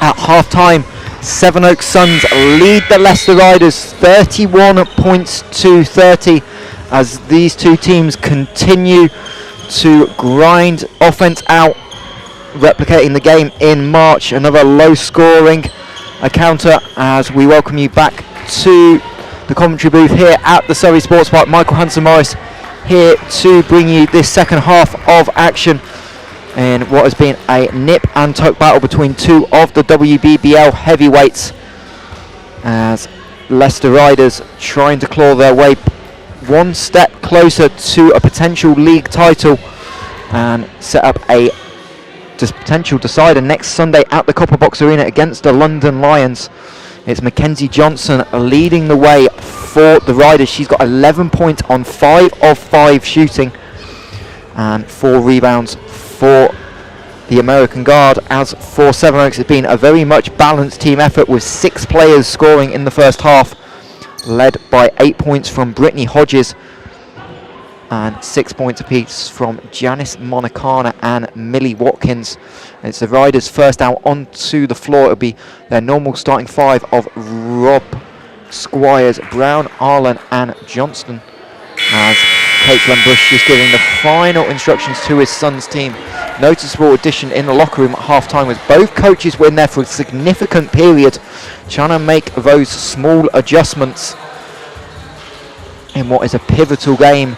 At half-time, Sevenoaks Suns lead the Leicester Riders 31 points to 30 as these two teams continue to grind offense out, replicating the game in March. Another low-scoring encounter as we welcome you back to the commentary booth here at the Surrey Sports Park. Michael Hanson-Morris here to bring you this second half of action in what has been a nip and tuck battle between two of the WBBL heavyweights, as Leicester Riders trying to claw their way one step closer to a potential league title and set up a potential decider next Sunday at the Copper Box Arena against the London Lions. It's Mackenzie Johnson leading the way for the Riders. She's got 11 points on 5 of 5 shooting and 4 rebounds for the American Guard. As for Sevenoaks, it's been a very much balanced team effort with 6 players scoring in the first half, led by 8 points from Brittany Hodges and 6 points apiece from Janice Monacana and Millie Watkins. It's the Riders first out onto the floor. It'll be their normal starting 5 of Rob, Squires, Brown, Arlen and Johnston, as Caitlin Bush is giving the final instructions to his son's team. Noticeable addition in the locker room at half-time was both coaches were in there for a significant period trying to make those small adjustments in what is a pivotal game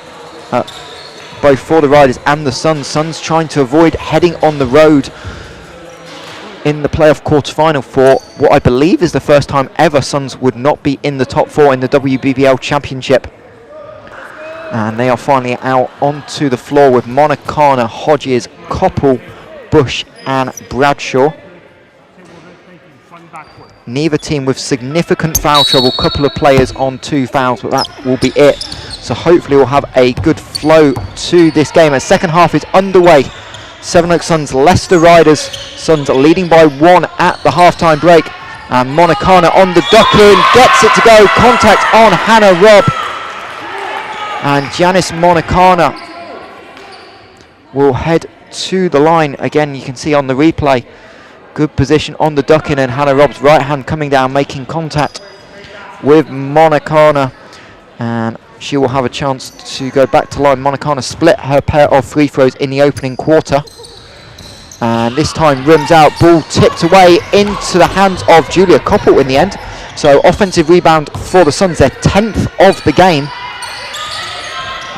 both for the Riders and the Suns. Suns trying to avoid heading on the road in the playoff quarterfinal for what I believe is the first time ever Suns would not be in the top 4 in the WBBL Championship. And they are finally out onto the floor with Monacana, Hodges, Koppel, Bush and Bradshaw. Neither team with significant foul trouble, couple of players on 2 fouls, but that will be it. So hopefully we'll have a good flow to this game. The second half is underway. Sevenoaks Suns, Leicester Riders. Suns leading by 1 at the half-time break. And Monacana on the duck-in, gets it to go. Contact on Hannah Robb. And Janice Monacana will head to the line. Again, you can see on the replay, good position on the duck-in, and Hannah Robb's right hand coming down, making contact with Monacana. And she will have a chance to go back to line. Monacana split her pair of free throws in the opening quarter. And this time rims out, ball tipped away into the hands of Julia Koppel in the end. So offensive rebound for the Suns, their 10th of the game.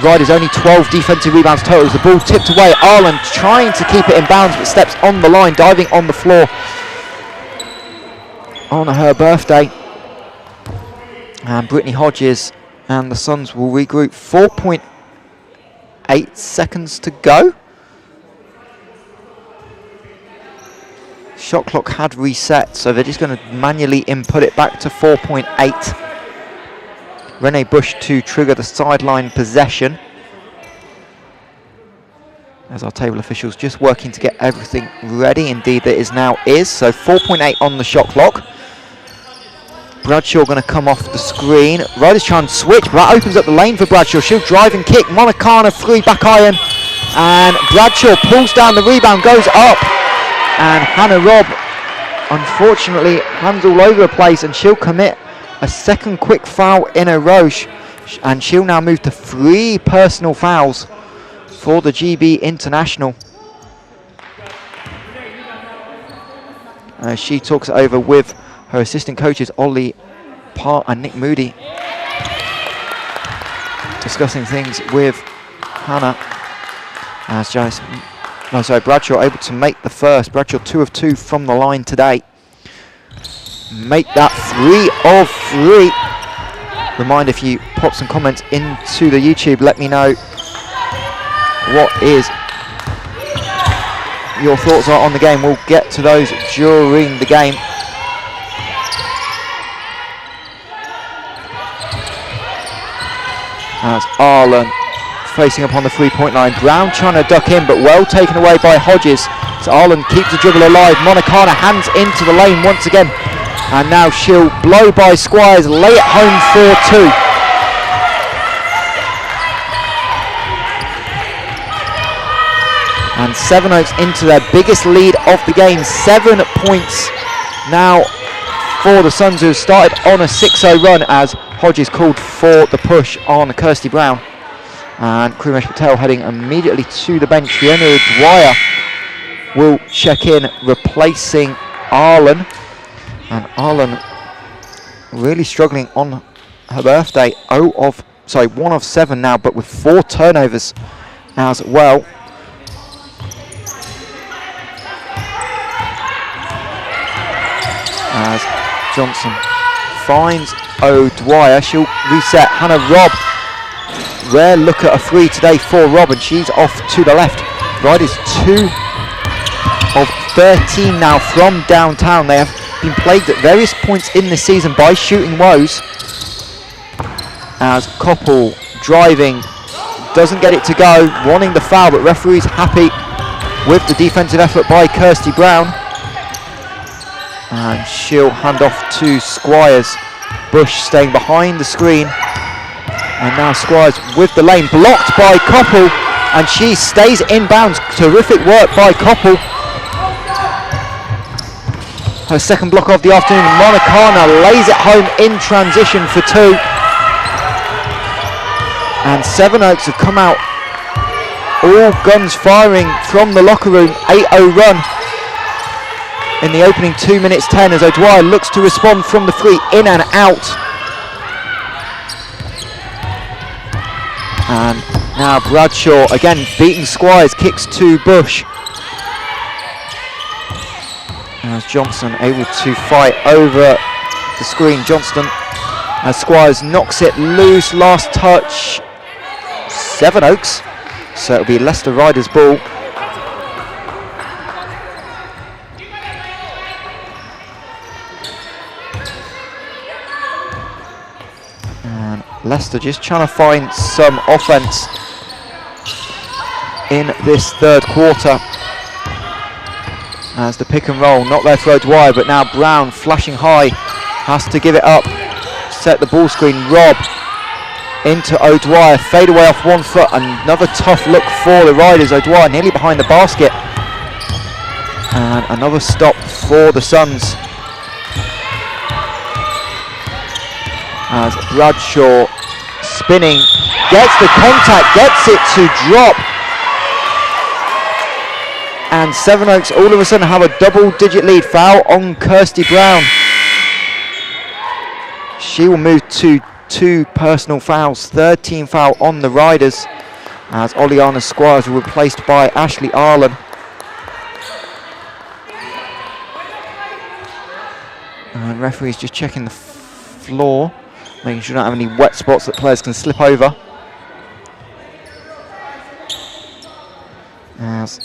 Riders only 12 defensive rebounds total as the ball tipped away. Arlen trying to keep it in bounds but steps on the line, diving on the floor on her birthday. And Brittany Hodges and the Suns will regroup. 4.8 seconds to go. Shot clock had reset, so they're just going to manually input it back to 4.8. Renee Bush to trigger the sideline possession, as our table officials just working to get everything ready. Indeed it is. So 4.8 on the shot clock. Bradshaw going to come off the screen. Riders try and switch, but that opens up the lane for Bradshaw. She'll drive and kick. Monacana 3 back iron, and Bradshaw pulls down the rebound, goes up, and Hannah Robb, unfortunately, hands all over the place, and she'll commit a second quick foul in a row, and she'll now move to 3 personal fouls for the GB International. She talks it over with her assistant coaches Ollie Parr and Nick Moody, discussing things with Hannah. As Bradshaw able to make the first. Bradshaw 2 of 2 from the line today. Make that 3 of 3. Remind, if you pop some comments into the YouTube, let me know what is your thoughts are on the game. We'll get to those during the game. As Arlen facing up on the 3-point line. Brown trying to duck in, but well taken away by Hodges. So Arlen keeps the dribble alive. Monacana hands into the lane once again. And now she'll blow by Squires, lay it home for 2. And Sevenoaks into their biggest lead of the game, 7 points now for the Suns, who have started on a 6-0 run as Hodges called for the push on Kirsty Brown. And Krimesh Patel heading immediately to the bench. Fiona Dwyer will check in, replacing Arlen. And Arlen really struggling on her birthday. 1 of 7 now, but with 4 turnovers as well. As Johnson finds O'Dwyer, she'll reset. Hannah Robb, rare look at a 3 today for Robb, and she's off to the left. Riders 2 of 13 now from downtown. They have been plagued at various points in this season by shooting woes. As Koppel driving, doesn't get it to go, wanting the foul, but referee's happy with the defensive effort by Kirsty Brown. And she'll hand off to Squires. Bush staying behind the screen. And now Squires with the lane, blocked by Koppel, and she stays in bounds. Terrific work by Koppel. Her second block of the afternoon. Monicana lays it home in transition for 2. And Sevenoaks have come out all guns firing from the locker room. 8-0 run in the opening 2 minutes 10 as O'Dwyer looks to respond from the 3, in and out. And now Bradshaw again beating Squires, kicks to Bush. As Johnson able to fight over the screen. Johnston, as Squires knocks it loose, last touch, Sevenoaks. So it'll be Leicester Riders' ball. And Leicester just trying to find some offence in this third quarter. As the pick and roll, not there for O'Dwyer, but now Brown flashing high, has to give it up, set the ball screen. Robb into O'Dwyer, fade away off 1 foot, another tough look for the Riders. O'Dwyer nearly behind the basket, and another stop for the Suns. As Bradshaw spinning, gets the contact, gets it to drop. And Sevenoaks all of a sudden have a double-digit lead. Foul on Kirsty Brown. She will move to 2 personal fouls, 13 team foul on the Riders, as Oleana Squires were replaced by Ashley Arlen. And referees just checking the floor, making sure we don't have any wet spots that players can slip over. As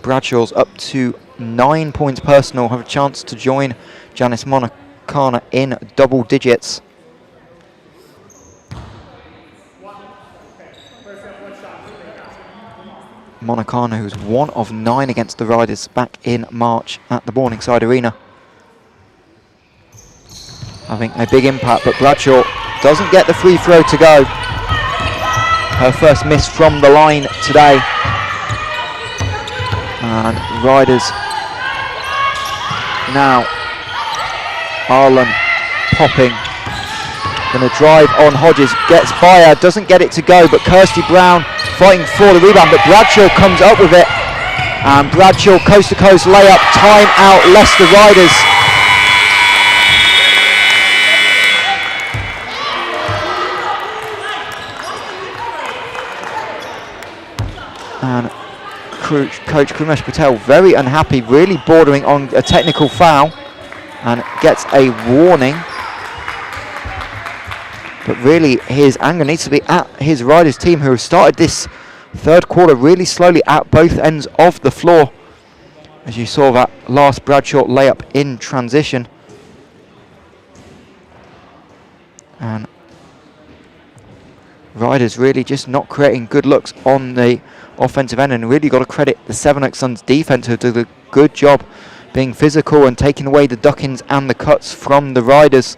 Bradshaw's up to 9 points personal, have a chance to join Janice Monicana in double digits. Monicana, who's 1 of 9 against the Riders back in March at the Morningside Arena, having a big impact, but Bradshaw doesn't get the free throw to go. Her first miss from the line today. And Riders now, Arlen popping, going to drive on Hodges, gets by her, doesn't get it to go, but Kirsty Brown fighting for the rebound, but Bradshaw comes up with it, and Bradshaw coast to coast layup, time out Leicester Riders. And Coach Krimesh Patel very unhappy, really bordering on a technical foul, and gets a warning. But really his anger needs to be at his Riders team, who have started this third quarter really slowly at both ends of the floor. As you saw that last Bradshaw layup in transition. And Riders really just not creating good looks on the offensive end, and really got to credit the Sevenoaks Suns defense, who did a good job being physical and taking away the duckings and the cuts from the Riders.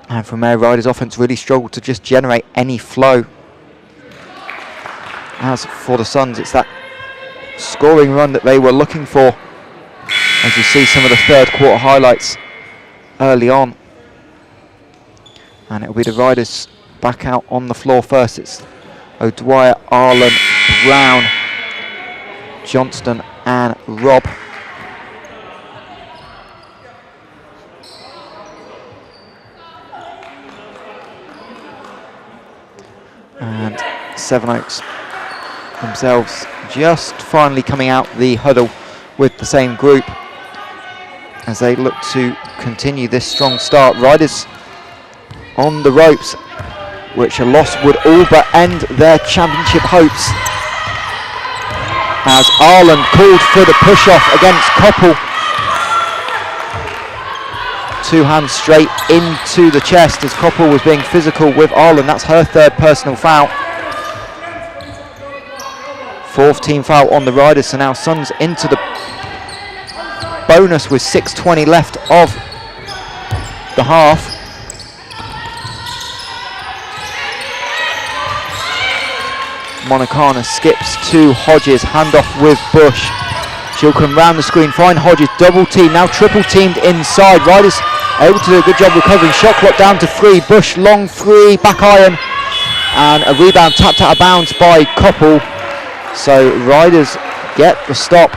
And from there, Riders offense really struggled to just generate any flow. As for the Suns, it's that scoring run that they were looking for, as you see some of the third quarter highlights early on. And it'll be the riders back out on the floor first. It's O'Dwyer, Arlen, Brown, Johnston and Robb. And Sevenoaks themselves just finally coming out the huddle with the same group as they look to continue this strong start. Riders on the ropes, which a loss would all but end their championship hopes, as Arlen called for the push-off against Koppel. 2 hands straight into the chest as Koppel was being physical with Arlen. That's her third personal foul. 4th team foul on the riders, so now Suns into the bonus with 6:20 left of the half. Monicana skips to Hodges, handoff with Bush. She'll come round the screen, find Hodges, double team, now triple teamed inside. Riders able to do a good job recovering. Shot clock down to 3. Bush long 3, back iron, and a rebound tapped out of bounds by Koppel. So Riders get the stop,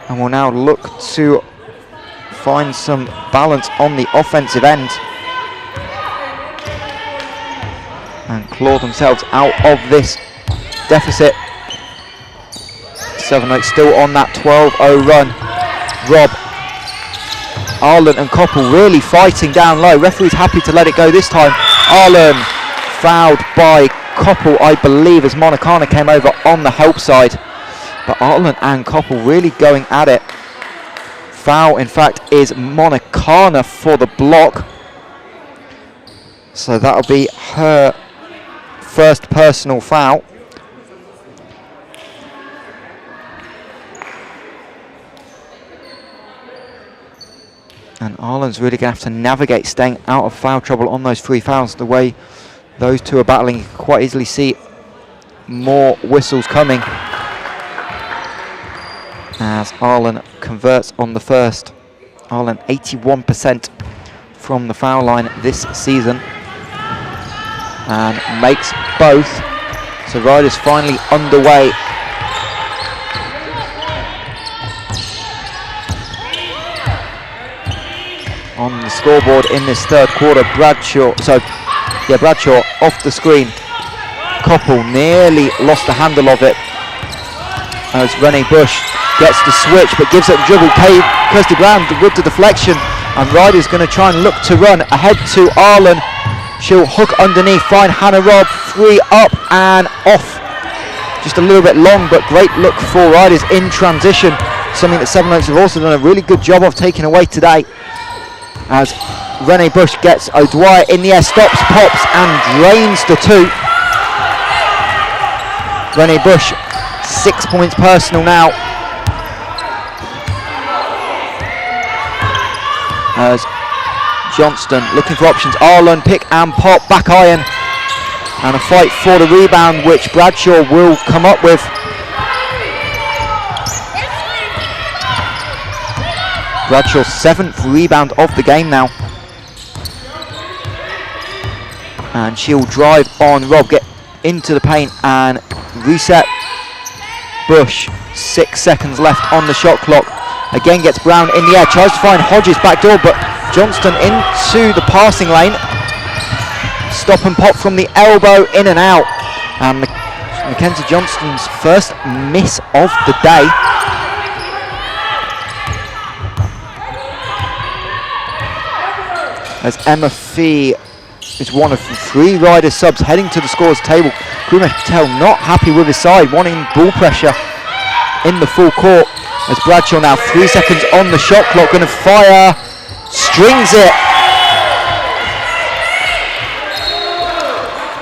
and will now look to find some balance on the offensive end and claw themselves out of this deficit. Sevenoaks still on that 12-0 run. Robb, Arlen and Koppel really fighting down low. Referee's happy to let it go this time. Arlen fouled by Koppel, I believe, as Monicana came over on the help side. But Arlen and Koppel really going at it. Foul, in fact, is Monicana for the block. So that'll be her first personal foul. And Arlen's really going to have to navigate staying out of foul trouble on those 3 fouls. The way those two are battling, you can quite easily see more whistles coming as Arlen converts on the first. Arlen 81% from the foul line this season and makes both. So Riders finally underway. On the scoreboard in this third quarter, Bradshaw off the screen. Koppel nearly lost the handle of it as Renee Bush gets the switch but gives it the dribble. Kirsty Brown with the deflection, and Riders going to try and look to run ahead to Arlen. She'll hook underneath, find Hannah Robb, 3 up and off. Just a little bit long, but great look for Riders in transition, something that Sevenoaks have also done a really good job of taking away today. As Renee Bush gets O'Dwyer in the air, stops, pops and drains the 2. Renee Bush, 6 points personal now. As Johnston looking for options. Arlen, pick and pop, back iron, and a fight for the rebound, which Bradshaw will come up with. Bradshaw's 7th rebound of the game now. And she'll drive on Robb, get into the paint and reset. Bush, 6 seconds left on the shot clock. Again gets Brown in the air, tries to find Hodges back door, but Johnston into the passing lane. Stop and pop from the elbow, in and out. And Mackenzie Johnston's first miss of the day. As Emma Fee is one of 3 rider subs heading to the scores table. Kumesh Patel not happy with his side, wanting ball pressure in the full court. As Bradshaw now 3 seconds on the shot clock, going to fire, strings it.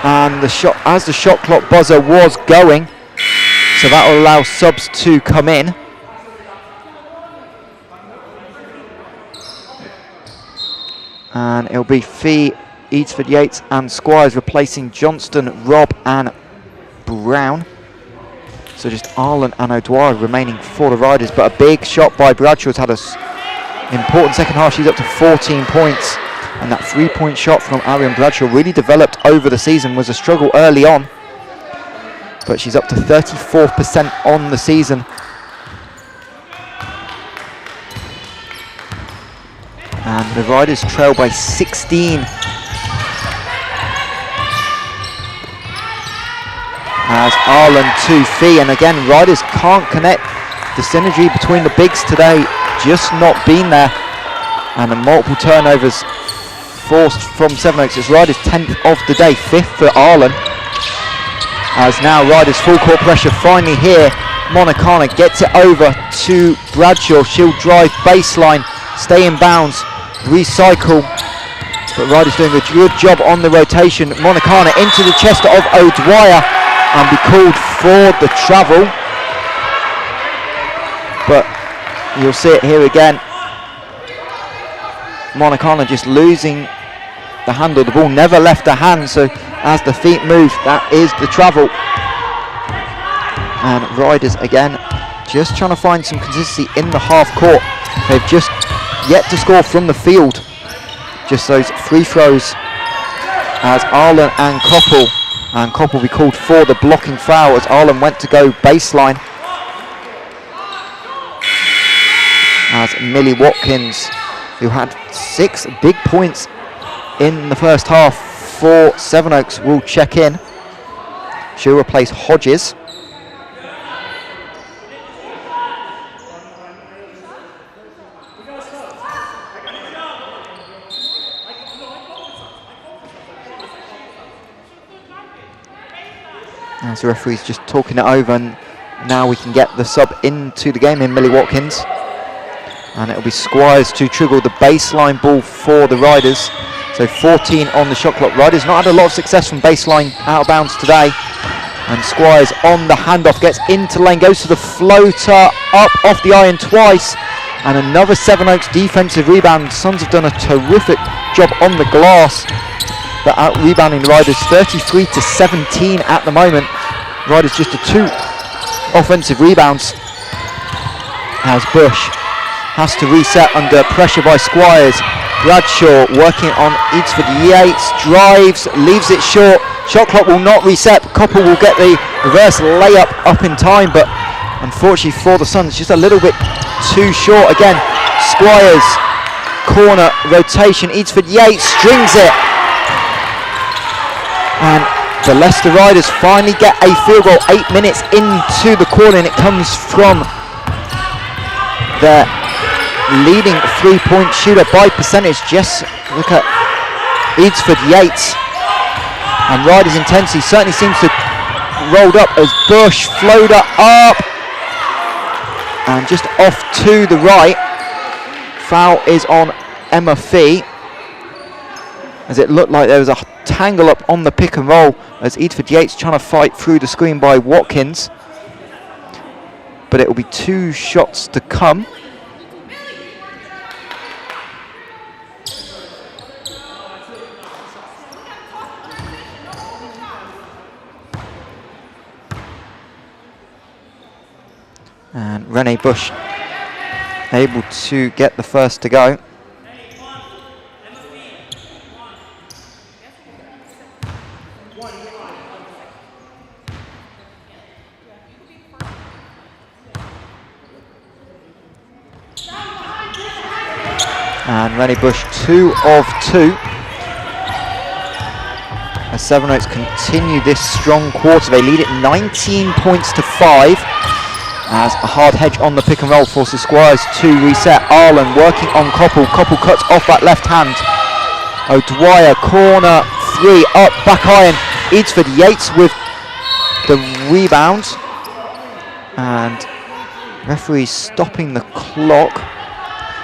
And the shot, as the shot clock buzzer was going, so that will allow subs to come in. And it'll be Fee, Eadsford, Yates and Squires replacing Johnston, Robb and Brown. So just Arlen and O'Dwyer remaining for the Riders, but a big shot by Bradshaw has had an important second half. She's up to 14 points, and that 3-point shot from Arian Bradshaw really developed over the season, was a struggle early on, but she's up to 34% on the season. And the Riders trail by 16. As Arlen to Fee, and again Riders can't connect. The synergy between the bigs today just not been there, and the multiple turnovers forced from Sevenoaks. As Riders 10th of the day, 5th for Arlen. As now Riders full court pressure finally here. Monacana gets it over to Bradshaw. She'll drive baseline, stay in bounds, recycle, but Riders doing a good job on the rotation. Monacana into the chest of O'Dwyer and be called for the travel, but you'll see it here again. Monacana just losing the handle. The ball never left her hand, so as the feet move, that is the travel. And Riders again just trying to find some consistency in the half court. They've just yet to score from the field. Just those free throws as Arlen and Koppel will be called for the blocking foul as Arlen went to go baseline. As Millie Watkins, who had 6 big points in the first half for Sevenoaks, will check in. She'll replace Hodges. As the referee's just talking it over, and now we can get the sub into the game in Millie Watkins. And it'll be Squires to trigger the baseline ball for the Riders. So 14 on the shot clock. Riders not had a lot of success from baseline out of bounds today. And Squires on the handoff, gets into lane, goes to the floater, up off the iron twice. And another Sevenoaks defensive rebound. Suns have done a terrific job on the glass, but out rebounding the Riders 33-17 at the moment. Riders just to 2 offensive rebounds as Bush has to reset under pressure by Squires. Bradshaw working on Eadsford Yates, drives, leaves it short. Shot clock will not reset. Koppel will get the reverse layup up in time, but unfortunately for the Suns, just a little bit too short. Again, Squires, corner rotation. Eadsford Yates strings it. And the Leicester Riders finally get a field goal 8 minutes into the quarter, and it comes from their leading 3-point shooter by percentage. Just look at Eadsford Yates, and Riders' intensity certainly seems to rolled up as Bush floater up and just off to the right. Foul is on Emma Fee, as it looked like there was a tangle up on the pick and roll as Eadsford Yates trying to fight through the screen by Watkins, but it will be 2 shots to come. And Renee Bush able to get the first to go. And Rennie Bush 2 of 2. As Sevenoaks continue this strong quarter, they lead it 19 points to 5. As a hard hedge on the pick and roll forces Squires to reset. Arlen working on Koppel. Koppel cuts off that left hand. O'Dwyer corner 3 up, back iron. Eadsford Yates with the rebound. And referee stopping the clock.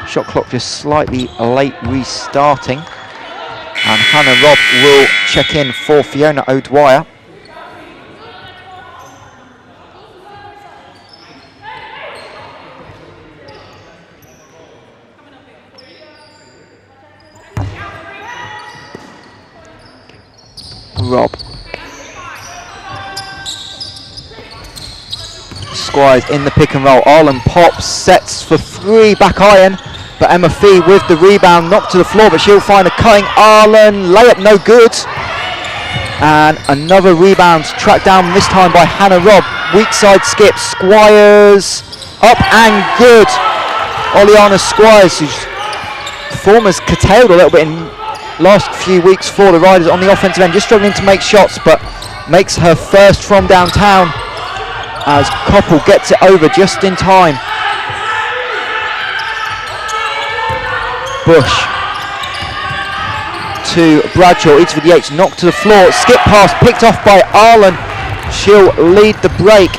Shot clock just slightly late restarting. And Hannah Robb will check in for Fiona O'Dwyer. Robb Squires in the pick and roll. Arlen pops, sets for 3, back iron, but Emma Fee with the rebound, knocked to the floor, but she'll find a cutting Arlen, layup no good. And another rebound tracked down, this time by Hannah Robb. Weak side skip, Squires up and good. Oleana Squires, whose performance curtailed a little bit in last few weeks for the Riders on the offensive end, just struggling to make shots, but makes her first from downtown as Koppel gets it over just in time. Bush to Bradshaw, eats for the H, knocked to the floor, skip pass picked off by Arlen. She'll lead the break,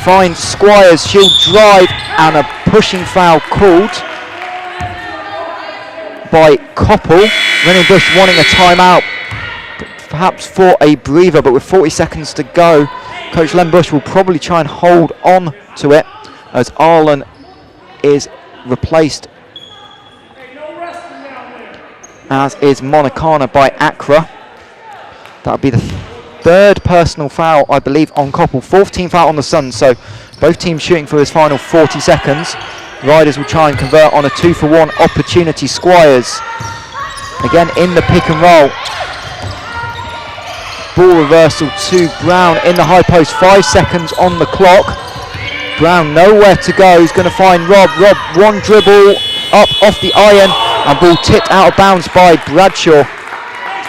finds Squires, she'll drive, and a pushing foul called by Koppel. Renee Bush wanting a timeout, perhaps for a breather, but with 40 seconds to go, Coach Len Bush will probably try and hold on to it as Arlen is replaced, as is Monacana by Accra. That'll be the third personal foul, I believe, on Koppel. 4th team foul on the Suns, so both teams shooting for this final 40 seconds. Riders will try and convert on a 2-for-1 opportunity. Squires again in the pick and roll. Ball reversal to Brown in the high post, 5 seconds on the clock. Brown nowhere to go, he's going to find Robb. Robb, one dribble up off the iron, and ball tipped out of bounds by Bradshaw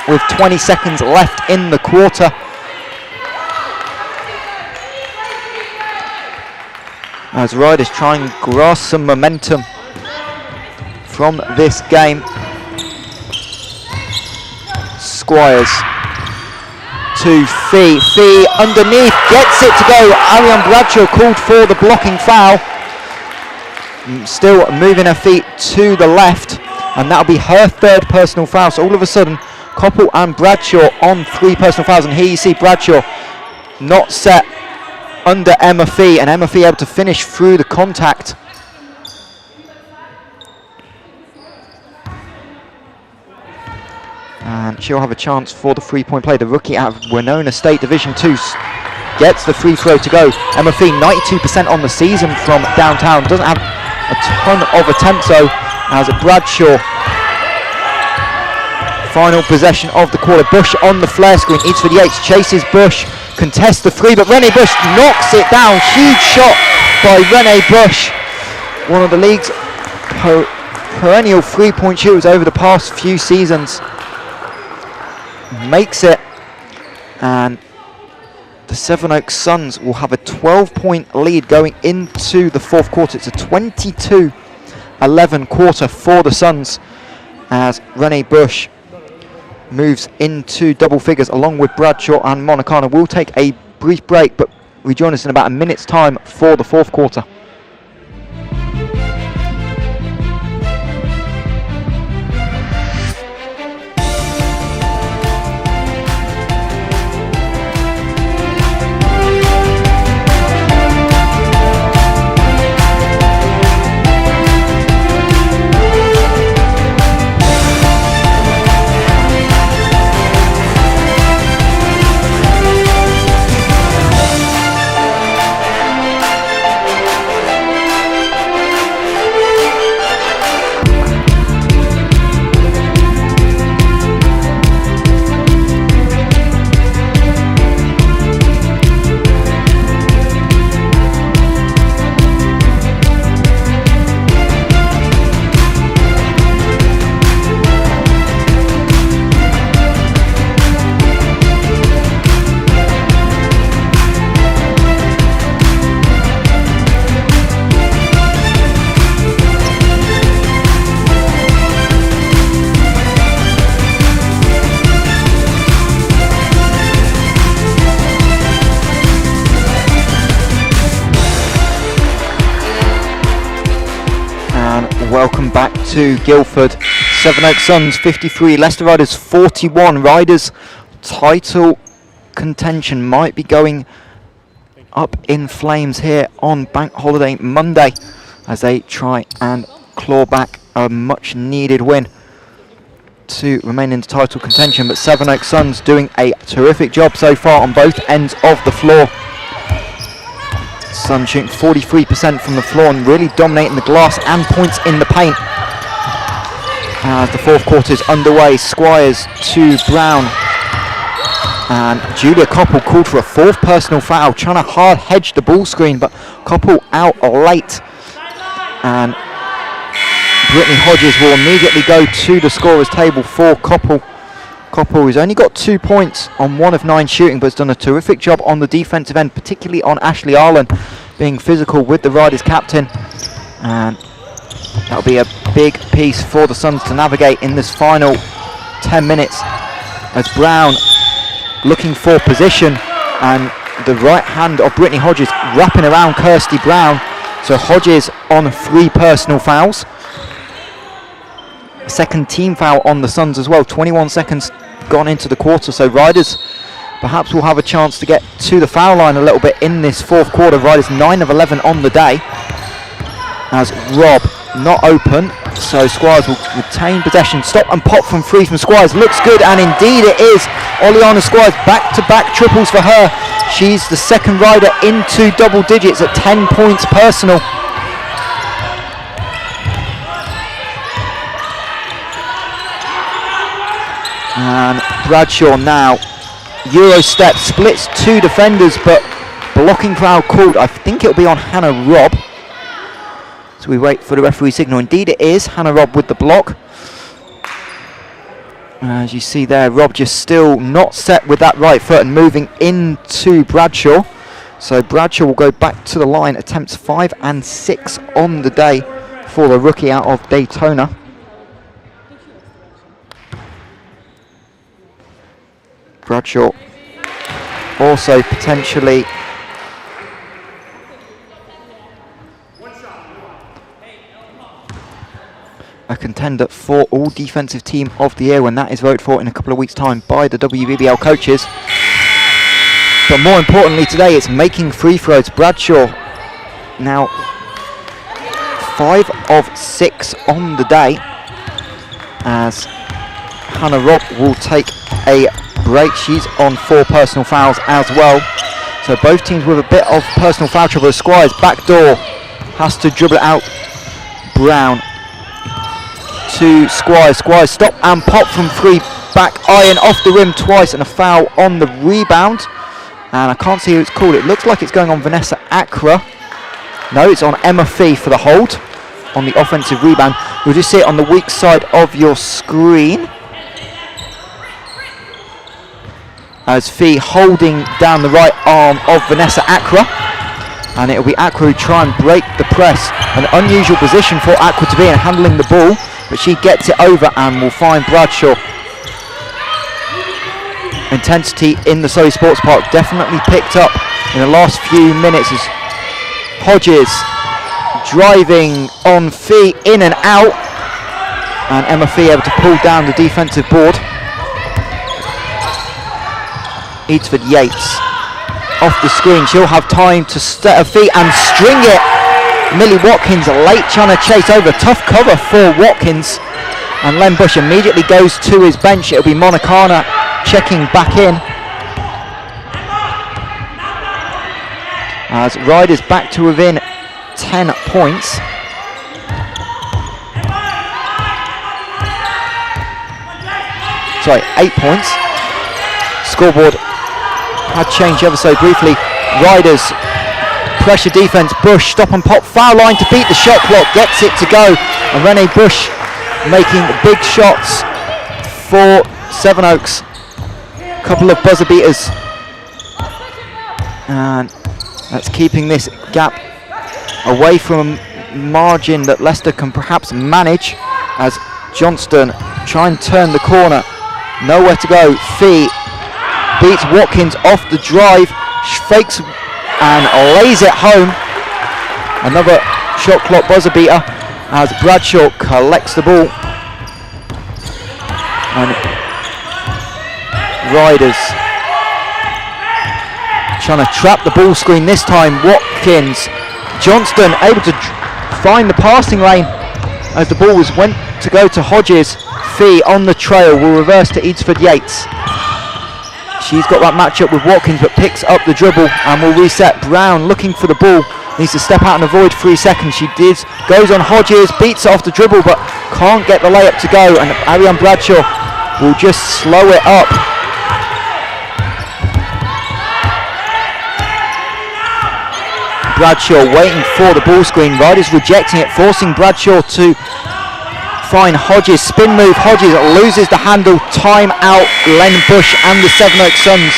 with 20 seconds left in the quarter. As Riders try and grasp some momentum from this game. Squires to Fee. Fee underneath, gets it to go. Ariane Bradshaw called for the blocking foul. Still moving her feet to the left, and that'll be her 3rd personal foul. So all of a sudden, Koppel and Bradshaw on 3 personal fouls, and here you see Bradshaw not set under Emma Fee, and Emma Fee able to finish through the contact. And she'll have a chance for the 3-point play. The rookie out of Winona State Division 2 gets the free throw to go. Emma Fee, 92% on the season from downtown. Doesn't have a ton of attempts though, as Bradshaw. Final possession of the quarter. Bush on the flare screen, eats for the H, chases Bush, contests the 3, but Renee Bush knocks it down. Huge shot by Renee Bush, one of the league's perennial 3-point shooters over the past few seasons. Makes it, and the Sevenoaks Suns will have a 12-point lead going into the 4th quarter. It's a 22-11 quarter for the Suns as Renee Bush moves into double figures along with Bradshaw and Monacana. We'll take a brief break, but rejoin us in about a minute's time for the 4th quarter. Welcome back to Guildford. Sevenoaks Suns 53, Leicester Riders 41. Riders title contention might be going up in flames here on Bank Holiday Monday as they try and claw back a much needed win to remain in title contention. But Sevenoaks Suns doing a terrific job so far on both ends of the floor. Sun shooting 43% from the floor and really dominating the glass and points in the paint. As the fourth quarter is underway, Squires to Brown. And Julia Koppel called for a fourth personal foul, trying to hard hedge the ball screen, but Koppel out late. And Brittany Hodges will immediately go to the scorer's table for Koppel. Koppel has only got 2 points on 1 of 9 shooting, but has done a terrific job on the defensive end, particularly on Ashley Arlen, being physical with the Riders captain. And that'll be a big piece for the Suns to navigate in this final 10 minutes, as Brown looking for position, and the right hand of Brittany Hodges wrapping around Kirsty Brown. So Hodges on 3 personal fouls. Second team foul on the Suns as well. 21 seconds gone into the quarter, so Riders perhaps will have a chance to get to the foul line a little bit in this fourth quarter. Riders 9 of 11 on the day, as Robb not open, so Squires will retain possession. Stop and pop from 3 from Squires, looks good, and indeed it is. Oliana Squires, back-to-back triples for her. She's the second rider into double digits at 10 points personal. And Bradshaw now Euro step, splits 2 defenders, but blocking foul called. I think it'll be on Hannah Robb. So we wait for the referee signal. Indeed it is Hannah Robb with the block. As you see there, Robb just still not set with that right foot and moving into Bradshaw. So Bradshaw will go back to the line, attempts 5 and 6 on the day for the rookie out of Daytona. Bradshaw also potentially a contender for All Defensive Team of the Year when that is voted for in a couple of weeks' time by the WBBL coaches. But more importantly today, it's making free throws. Bradshaw now 5 of 6 on the day, as Hannah Robb will take a break. She's on 4 personal fouls as well. So both teams with a bit of personal foul trouble. Squires backdoor, has to dribble it out. Brown to Squires. Squires stop and pop from 3. Back iron off the rim twice, and a foul on the rebound. And I can't see who it's called. It looks like it's going on Vanessa Accra. No, it's on Emma Fee for the hold on the offensive rebound. You'll just see it on the weak side of your screen, as Fee holding down the right arm of Vanessa Accra, and it'll be Accra who try and break the press. An unusual position for Accra to be in, handling the ball, but she gets it over and will find Bradshaw. Intensity in the Surrey Sports Park definitely picked up in the last few minutes, as Hodges driving on Fee, in and out, and Emma Fee able to pull down the defensive board. Eatsford Yates off the screen. She'll have time to set her feet and string it. Millie Watkins late trying to chase over. Tough cover for Watkins. And Len Bush immediately goes to his bench. It'll be Monacana checking back in, as Riders back to within 10 points. Sorry, 8 points. Scoreboard had changed ever so briefly. Riders pressure defense. Bush stop and pop, foul line to beat the shot clock, gets it to go, and Renee Bush making big shots for Sevenoaks. Couple of buzzer beaters, and that's keeping this gap away from a margin that Leicester can perhaps manage, as Johnston try and turn the corner. Nowhere to go. Fee beats Watkins off the drive, fakes and lays it home. Another shot clock buzzer beater, as Bradshaw collects the ball. And Riders trying to trap the ball screen this time. Watkins, Johnston able to find the passing lane, as the ball went to go to Hodges. Fee on the trail will reverse to Eatsford Yates. She's got that matchup with Watkins, but picks up the dribble and will reset. Brown looking for the ball, needs to step out and avoid 3 seconds. She goes on Hodges, beats it off the dribble, but can't get the layup to go, and Ariane Bradshaw will just slow it up. Bradshaw waiting for the ball screen. Riders rejecting it, forcing Bradshaw to find Hodges. Spin move, Hodges loses the handle. Time out, Len Bush and the Seven Oaks Suns,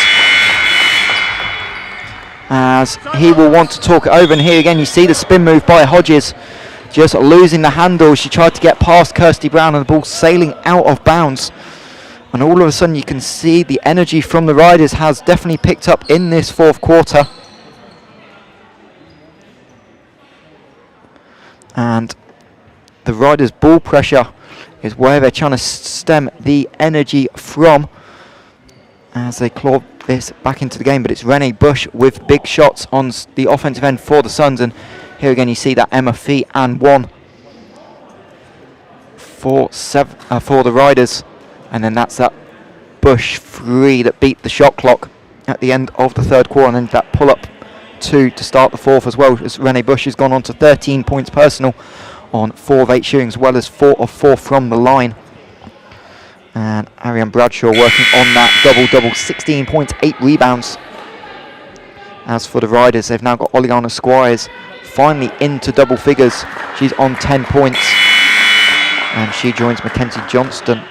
as he will want to talk it over. And here again you see the spin move by Hodges, just losing the handle. She tried to get past Kirsty Brown and the ball sailing out of bounds. And all of a sudden you can see the energy from the Riders has definitely picked up in this fourth quarter. And the Riders' ball pressure is where they're trying to stem the energy from as they claw this back into the game. But it's Renee Bush with big shots on the offensive end for the Suns. And here again you see that Emma Fee and 1 for the Riders. And then that's that Bush 3 that beat the shot clock at the end of the third quarter. And then that pull-up 2 to start the fourth as well, as Renee Bush has gone on to 13 points personal on 4 of 8 shooting, as well as 4 of 4 from the line. And Ariane Bradshaw working on that double-double, 16 points, 8 rebounds. As for the Riders, they've now got Oleana Squires finally into double figures. She's on 10 points. And she joins Mackenzie Johnston,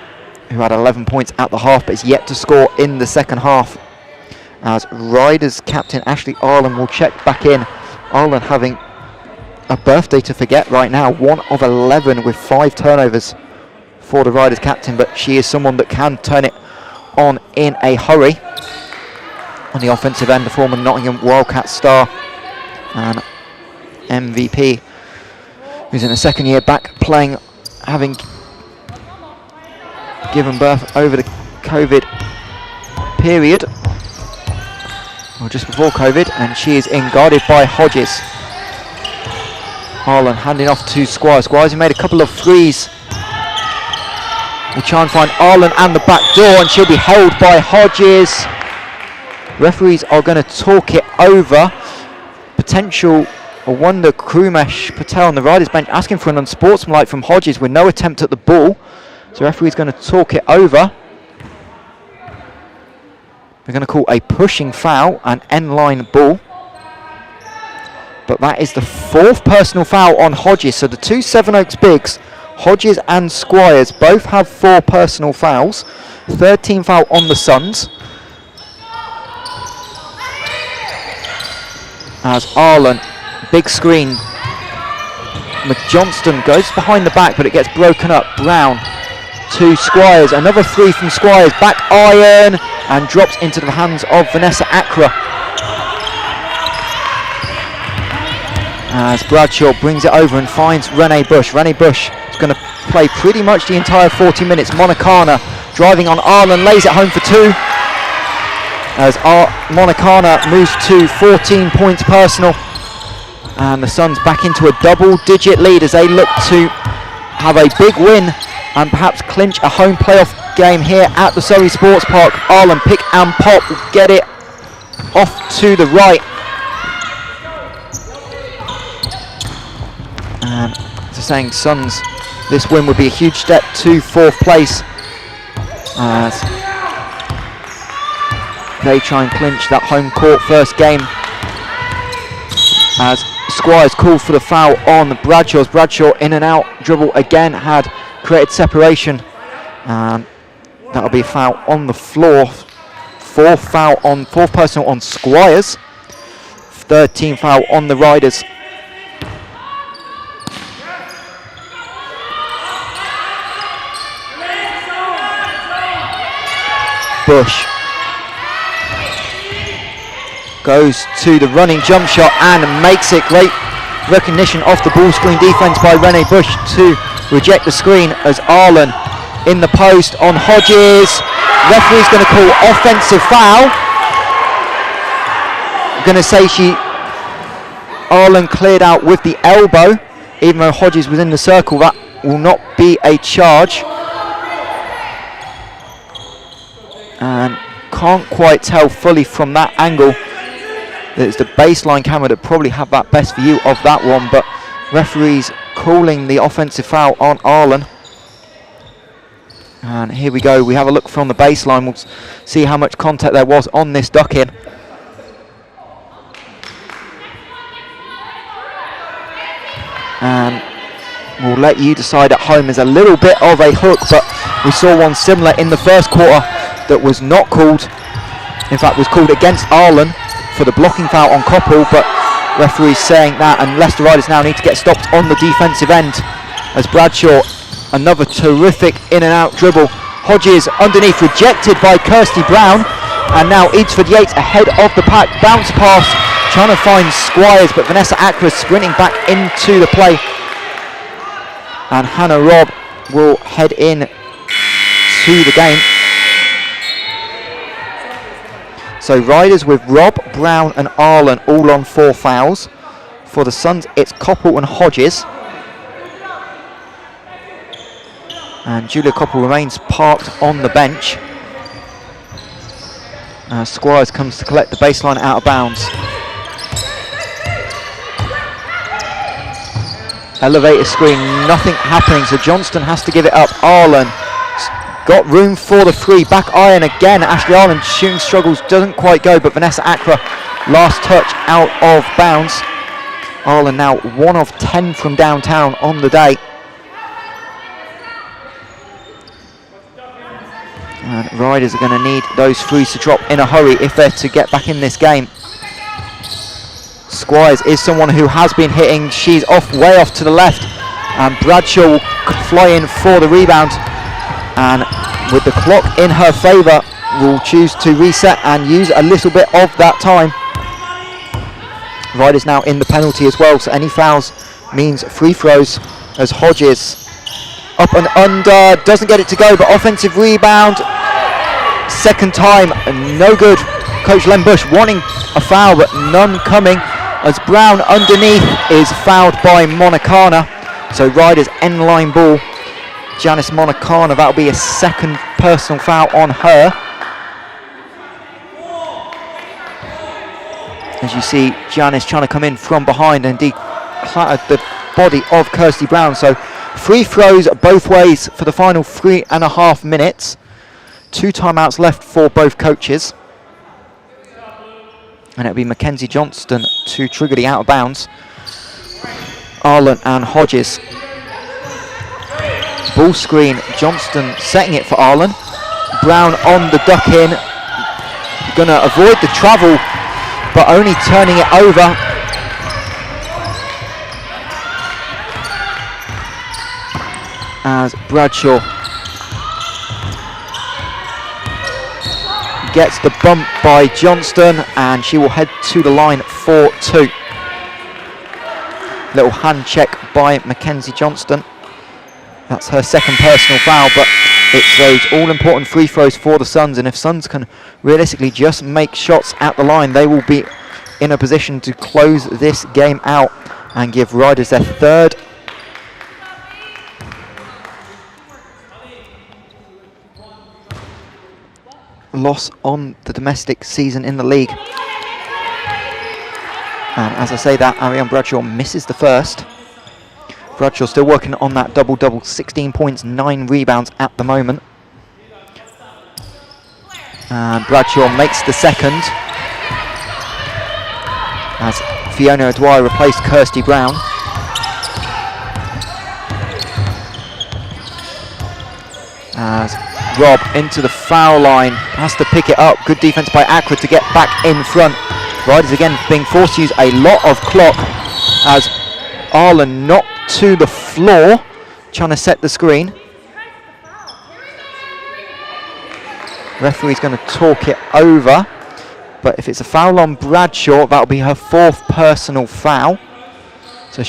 who had 11 points at the half, but is yet to score in the second half. As Riders captain Ashley Arlen will check back in. Arlen having a birthday to forget right now, 1 of 11 with 5 turnovers for the Riders captain, but she is someone that can turn it on in a hurry. On the offensive end, the former Nottingham Wildcat star and MVP, who's in a second year back playing, having given birth over the COVID period, or just before COVID, and she is in guarded by Hodges. Harlan handing off to Squires. Squires, who made a couple of threes, will try and find Arlen and the back door, and she'll be held by Hodges. Referees are going to talk it over. Potential, I wonder, Krumesh Patel on the Riders bench asking for an unsportsmanlike from Hodges with no attempt at the ball. So referee's going to talk it over. They're going to call a pushing foul, an end-line ball. But that is the 4th personal foul on Hodges. So the 2 Seven Oaks bigs, Hodges and Squires, both have 4 personal fouls. 3rd team foul on the Suns. As Arlen, big screen. McJohnston goes behind the back, but it gets broken up. Brown to Squires, another 3 from Squires, back iron, and drops into the hands of Vanessa Accra. As Bradshaw brings it over and finds Renee Bush. Renee Bush is going to play pretty much the entire 40 minutes. Monicana driving on Arlen, lays it home for 2. As Monicana moves to 14 points personal. And the Suns back into a double-digit lead as they look to have a big win and perhaps clinch a home playoff game here at the Surrey Sports Park. Arlen pick and pop, will get it off to the right. And to saying Suns, this win would be a huge step to 4th place as they try and clinch that home court first game. As Squires called for the foul on Bradshaw's. Bradshaw in and out, dribble again, had created separation. And that'll be a foul on the floor. 4th personal on Squires. 3rd team foul on the Riders. Bush goes to the running jump shot and makes it. Great recognition off the ball screen defense by Renee Bush to reject the screen as Arlen in the post on Hodges. Referee's going to call offensive foul. Going to say Arlen cleared out with the elbow, even though Hodges was in the circle. That will not be a charge. And can't quite tell fully from that angle. It's the baseline camera that probably have that best view of that one, but referees calling the offensive foul on Arlen. And here we go, we have a look from the baseline. We'll see how much contact there was on this duck-in. And we'll let you decide at home. There's a little bit of a hook, but we saw one similar in the first quarter that was not called. In fact, was called against Arlen for the blocking foul on Koppel, but referees saying that, and Leicester Riders now need to get stopped on the defensive end as Bradshaw, another terrific in and out dribble. Hodges underneath, rejected by Kirsty Brown, and now Eadsford Yates ahead of the pack. Bounce pass, trying to find Squires, but Vanessa Akra sprinting back into the play. And Hannah Robb will head in to the game. So Riders with Robb, Brown and Arlen all on 4 fouls. For the Suns, it's Koppel and Hodges. And Julia Koppel remains parked on the bench. Squires comes to collect the baseline out of bounds. Elevator screen, nothing happening, so Johnston has to give it up. Arlen got room for the free, back iron again. Ashley Arlen shooting struggles, doesn't quite go, but Vanessa Akra last touch out of bounds. Arlen now 1 of 10 from downtown on the day. And Riders are going to need those threes to drop in a hurry if they're to get back in this game. Squires is someone who has been hitting. She's way off to the left, and Bradshaw will fly in for the rebound, and with the clock in her favour will choose to reset and use a little bit of that time. Riders now in the penalty as well, so any fouls means free throws as Hodges up and under, doesn't get it to go, but offensive rebound, second time, no good. Coach Len Bush wanting a foul, but none coming, as Brown underneath is fouled by Monacana. So Riders end line ball. Janice Monacana, that'll be a second personal foul on her. As you see, Janice trying to come in from behind and declattered the body of Kirsty Brown. So free throws both ways for the final 3.5 minutes. 2 timeouts left for both coaches. And it'll be Mackenzie Johnston to trigger the out of bounds. Arlen and Hodges. Ball screen, Johnston setting it for Arlen. Brown on the duck in. Gonna avoid the travel, but only turning it over. As Bradshaw gets the bump by Johnston, and she will head to the line for 2. Little hand check by Mackenzie Johnston. That's her second personal foul, but it's those all-important free throws for the Suns, and if Suns can realistically just make shots at the line, they will be in a position to close this game out and give Riders their 3rd loss on the domestic season in the league. And as I say that, Ariane Bradshaw misses the first. Bradshaw still working on that double-double, 16 points, 9 rebounds at the moment. And Bradshaw makes the second, as Fiona Dwyer replaced Kirsty Brown. As Robb into the foul line, has to pick it up. Good defense by Akra to get back in front. Riders again being forced to use a lot of clock, as Arlen knocked to the floor, trying to set the screen. Referee's going to talk it over, but if it's a foul on Bradshaw, that'll be her 4th personal foul. So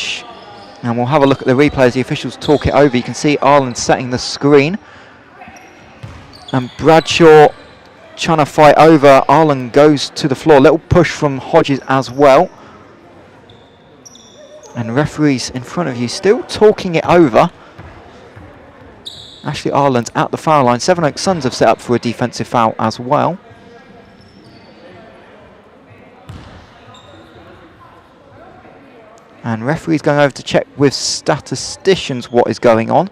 and we'll have a look at the replay as the officials talk it over. You can see Arlen setting the screen, and Bradshaw trying to fight over. Arlen goes to the floor. Little push from Hodges as well. And referees in front of you still talking it over. Ashley Arlen's at the foul line. Sevenoaks Suns have set up for a defensive foul as well. And referee's going over to check with statisticians what is going on.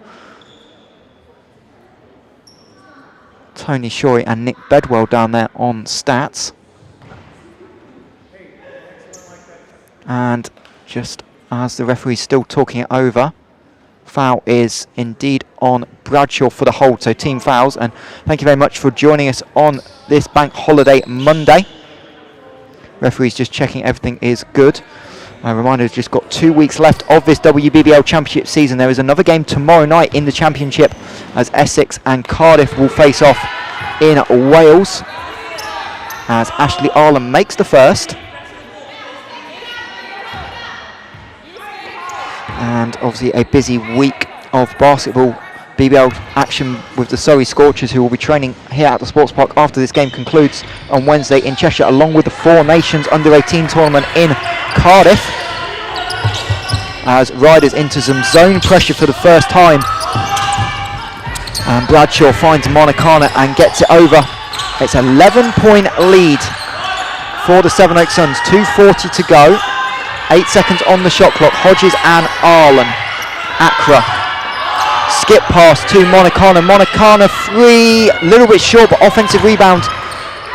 Tony Shorey and Nick Bedwell down there on stats. And just as the referee's still talking it over, foul is indeed on Bradshaw for the hold, so team fouls. And thank you very much for joining us on this bank holiday Monday. Referee's just checking everything is good. A reminder, we've just got 2 weeks left of this WBBL Championship season. There is another game tomorrow night in the Championship as Essex and Cardiff will face off in Wales, as Ashley Arlen makes the first. And obviously a busy week of basketball BBL action with the Surrey Scorchers, who will be training here at the Sports Park after this game concludes on Wednesday in Cheshire, along with the Four Nations Under-18 tournament in Cardiff, as Riders into some zone pressure for the first time. And Bradshaw finds Monacana and gets it over. It's an 11-point lead for the Sevenoaks Suns. 2:40 to go. 8 seconds on the shot clock. Hodges and Arlen. Accra. Skip pass to Monacana. Monacana free. A little bit short, but offensive rebound.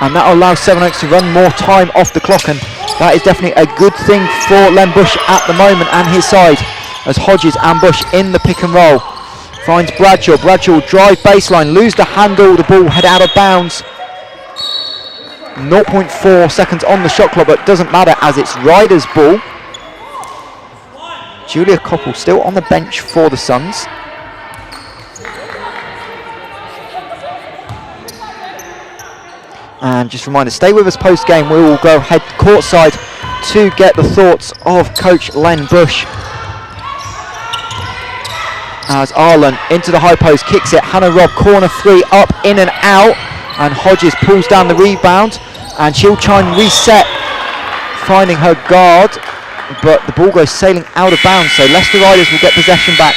And that will allow Sevenoaks to run more time off the clock. And that is definitely a good thing for Len Bush at the moment and his side, as Hodges and Bush in the pick and roll. Finds Bradshaw. Bradshaw will drive baseline, lose the handle, the ball head out of bounds. 0.4 seconds on the shot clock, but doesn't matter as it's Riders' ball. Julia Koppel still on the bench for the Suns. And just a reminder, stay with us post-game. We will go head courtside to get the thoughts of Coach Len Bush. As Arlen into the high post, kicks it. Hannah Robb, corner three, up, in and out. And Hodges pulls down the rebound. And she'll try and reset, finding her guard. But the ball goes sailing out of bounds. So Leicester Riders will get possession back.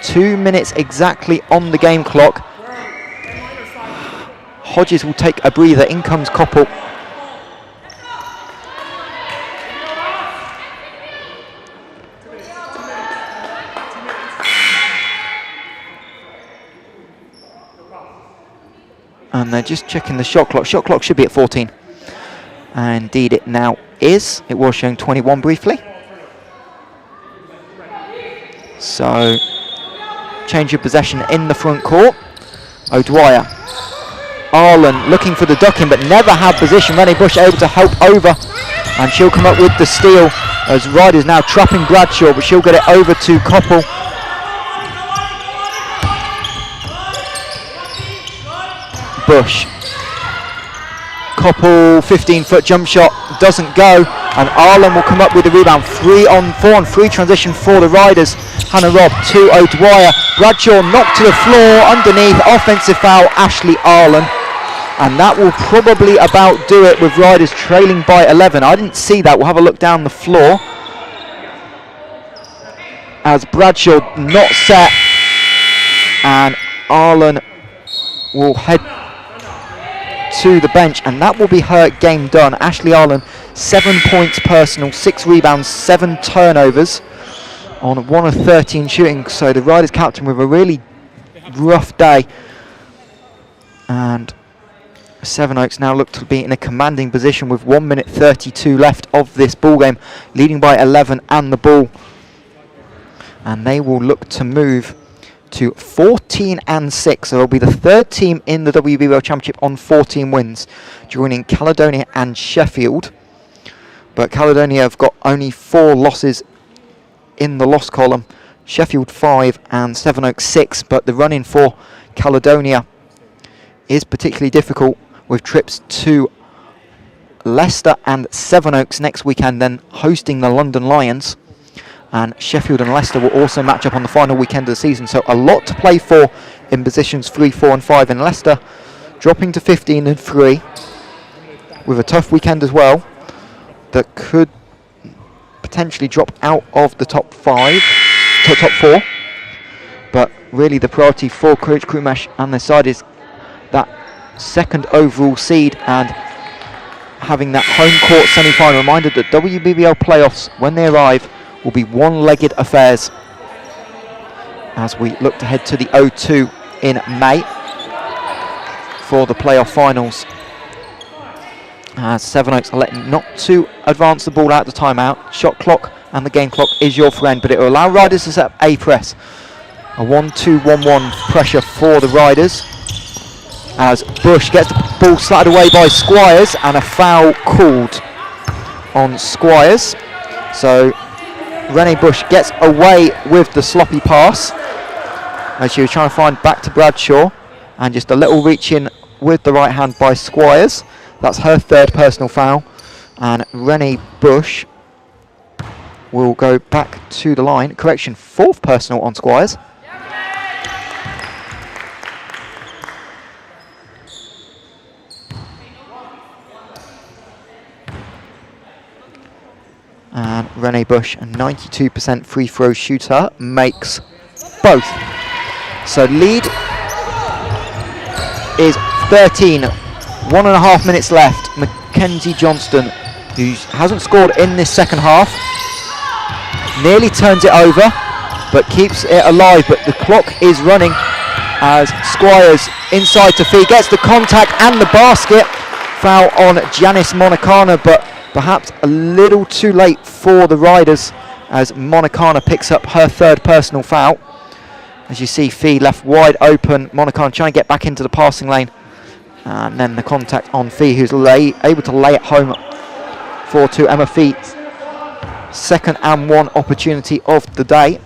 2 minutes exactly on the game clock. Hodges will take a breather. In comes Koppel. And they're just checking the shot clock. Shot clock should be at 14. And indeed it now is. It was showing 21 briefly. So, change of possession in the front court. O'Dwyer. Arlen looking for the ducking, but never had position. Renee Bush able to help over. And she'll come up with the steal, as Riders now trapping Bradshaw, but she'll get it over to Koppel. Bush. Koppel, 15-foot jump shot, doesn't go, and Arlen will come up with the rebound. 4-on-3 transition for the Riders. Hannah Robb to O'Dwyer. Bradshaw knocked to the floor underneath. Offensive foul, Ashley Arlen. And that will probably about do it with Riders trailing by 11. I didn't see that. We'll have a look down the floor. As Bradshaw not set, and Arlen will head to the bench, and that will be her game done. Ashley Arlen, 7 points personal, 6 rebounds, 7 turnovers on 1 of 13 shooting. So the Riders captain with a really rough day. And Sevenoaks now look to be in a commanding position with 1 minute 32 left of this ball game, leading by 11 and the ball. And they will look to move to 14-6, so they'll be the third team in the WBBL Championship on 14 wins, joining Caledonia and Sheffield. But Caledonia have got only 4 losses in the loss column, Sheffield 5 and Sevenoaks 6, but the run-in for Caledonia is particularly difficult, with trips to Leicester and Sevenoaks next weekend, then hosting the London Lions. And Sheffield and Leicester will also match up on the final weekend of the season. So a lot to play for in positions 3, 4 and 5. And Leicester dropping to 15-3 with a tough weekend as well, that could potentially drop out of the top 4. But really the priority for Coach Krumesh and their side is that second overall seed and having that home court semi-final. Reminder that WBBL playoffs, when they arrive, will be one-legged affairs as we look to head to the O2 in May for the playoff finals. As Sevenoaks electing not to advance the ball out the timeout. Shot clock and the game clock is your friend, but it will allow Riders to set up a press. A 1-2-1-1 pressure for the Riders as Bush gets the ball slatted away by Squires and a foul called on Squires. So Rene Bush gets away with the sloppy pass as she was trying to find back to Bradshaw, and just a little reach in with the right hand by Squires. That's her third personal foul, and Rene Bush will go back to the line. Correction, fourth personal on Squires. And Rene Bush, a 92% free throw shooter, makes both. So lead is 13. 1.5 minutes left. Mackenzie Johnston, who hasn't scored in this second half, nearly turns it over, but keeps it alive. But the clock is running as Squires inside to Fee, gets the contact and the basket. Foul on Janice Monacana, but perhaps a little too late for the Riders as Monacana picks up her third personal foul. As you see, Fee left wide open. Monacana trying to get back into the passing lane. And then the contact on Fee, who's able to lay it home for to Emma Fee. Second and one opportunity of the day.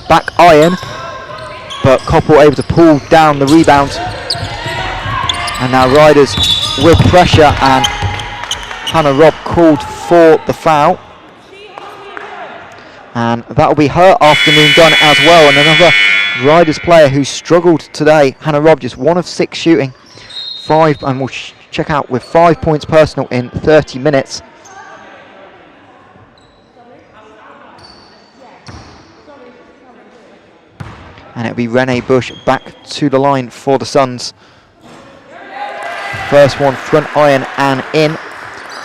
Back iron, but Koppel able to pull down the rebound. And now Riders with pressure, and Hannah Robb called for the foul. And that'll be her afternoon done as well. And another Riders player who struggled today, Hannah Robb, just 1 of 6 shooting. 5, and we'll check out with 5 points personal in 30 minutes. And it'll be Rene Bush back to the line for the Suns. First one, front iron and in.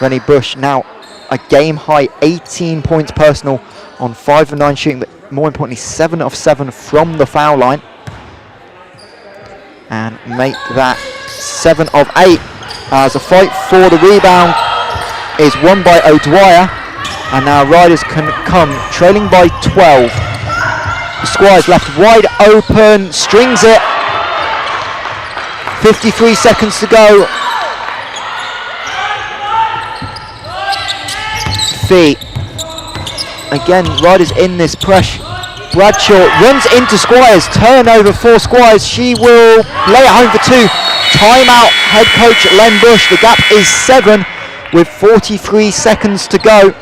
Rene Bush now a game high 18 points personal on 5 of 9 shooting, but more importantly 7 of 7 from the foul line. And make that 7 of 8 as a fight for the rebound is won by O'Dwyer. And now Riders can come trailing by 12. Squires left wide open, strings it. 53 seconds to go. Fee. Again, Riders in this pressure. Bradshaw runs into Squires. Turnover for Squires. She will lay it home for 2. Timeout, head coach Len Bush. The gap is 7 with 43 seconds to go.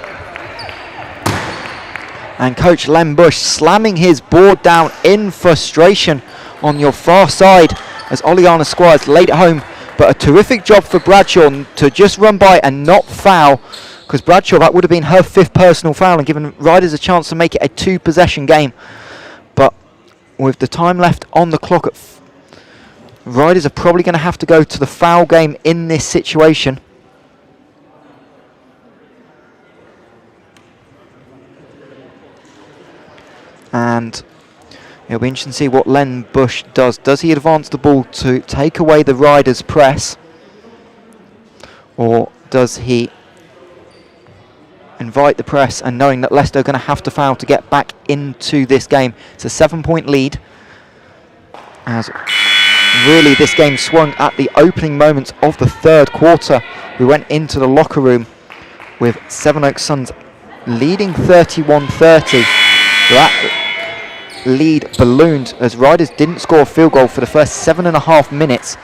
And coach Len Bush slamming his board down in frustration on your far side as Oleana Squires laid it home. But a terrific job for Bradshaw to just run by and not foul, because Bradshaw, that would have been her 5th personal foul and given Riders a chance to make it a 2-possession game. But with the time left on the clock, Riders are probably going to have to go to the foul game in this situation. And it'll be interesting to see what Len Bush does. Does he advance the ball to take away the Riders' press? Or does he invite the press, and knowing that Leicester are going to have to foul to get back into this game? It's a 7-point lead. As really this game swung at the opening moments of the third quarter. We went into the locker room with Sevenoaks Suns leading 31-30. That lead ballooned as Riders didn't score a field goal for the first 7.5 minutes,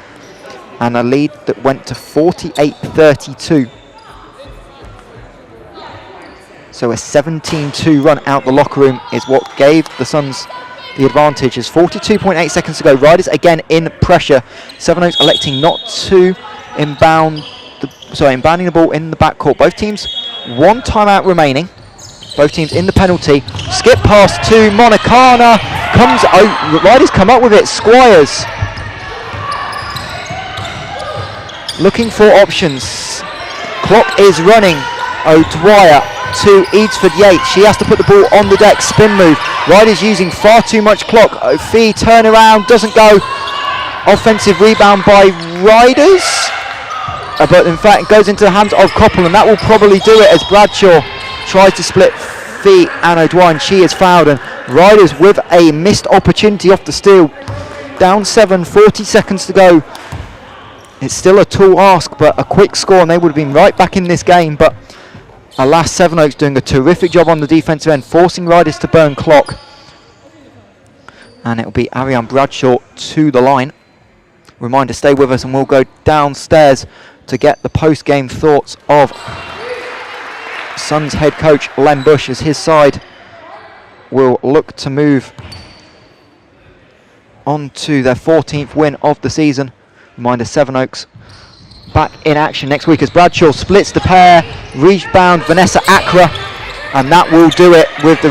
and a lead that went to 48-32. So a 17-2 run out the locker room is what gave the Suns the advantage. As 42.8 seconds to go, Riders again in pressure. Sevenoaks electing not to inbounding the ball in the backcourt. Both teams 1 timeout remaining. Both teams in the penalty. Skip pass to Monacana. Riders come up with it. Squires looking for options. Clock is running. O'Dwyer to Edsford Yates. She has to put the ball on the deck. Spin move. Riders using far too much clock. Fee turn around, doesn't go. Offensive rebound by Riders. But in fact, it goes into the hands of Koppel, and that will probably do it as Bradshaw tries to split Fee and O'Dwyer, and she is fouled. And Riders with a missed opportunity off the steal. Down 7, 40 seconds to go. It's still a tall ask, but a quick score, and they would have been right back in this game. But alas, Sevenoaks doing a terrific job on the defensive end, forcing Riders to burn clock. And it'll be Ariane Bradshaw to the line. Reminder, stay with us, and we'll go downstairs to get the post-game thoughts of Suns head coach Len Bush, as his side will look to move on to their 14th win of the season. Reminder, Sevenoaks back in action next week as Bradshaw splits the pair. Rebound Vanessa Accra, and that will do it, with the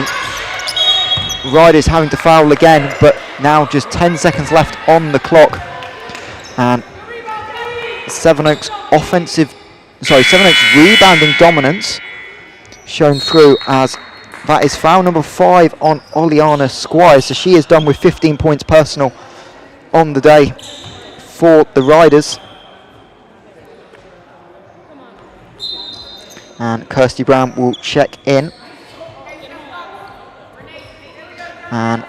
Riders having to foul again, but now just 10 seconds left on the clock. And Sevenoaks rebounding dominance shown through, as that is foul number 5 on Oliana Squires. So she is done with 15 points personal on the day for the Riders. And Kirsty Brown will check in. And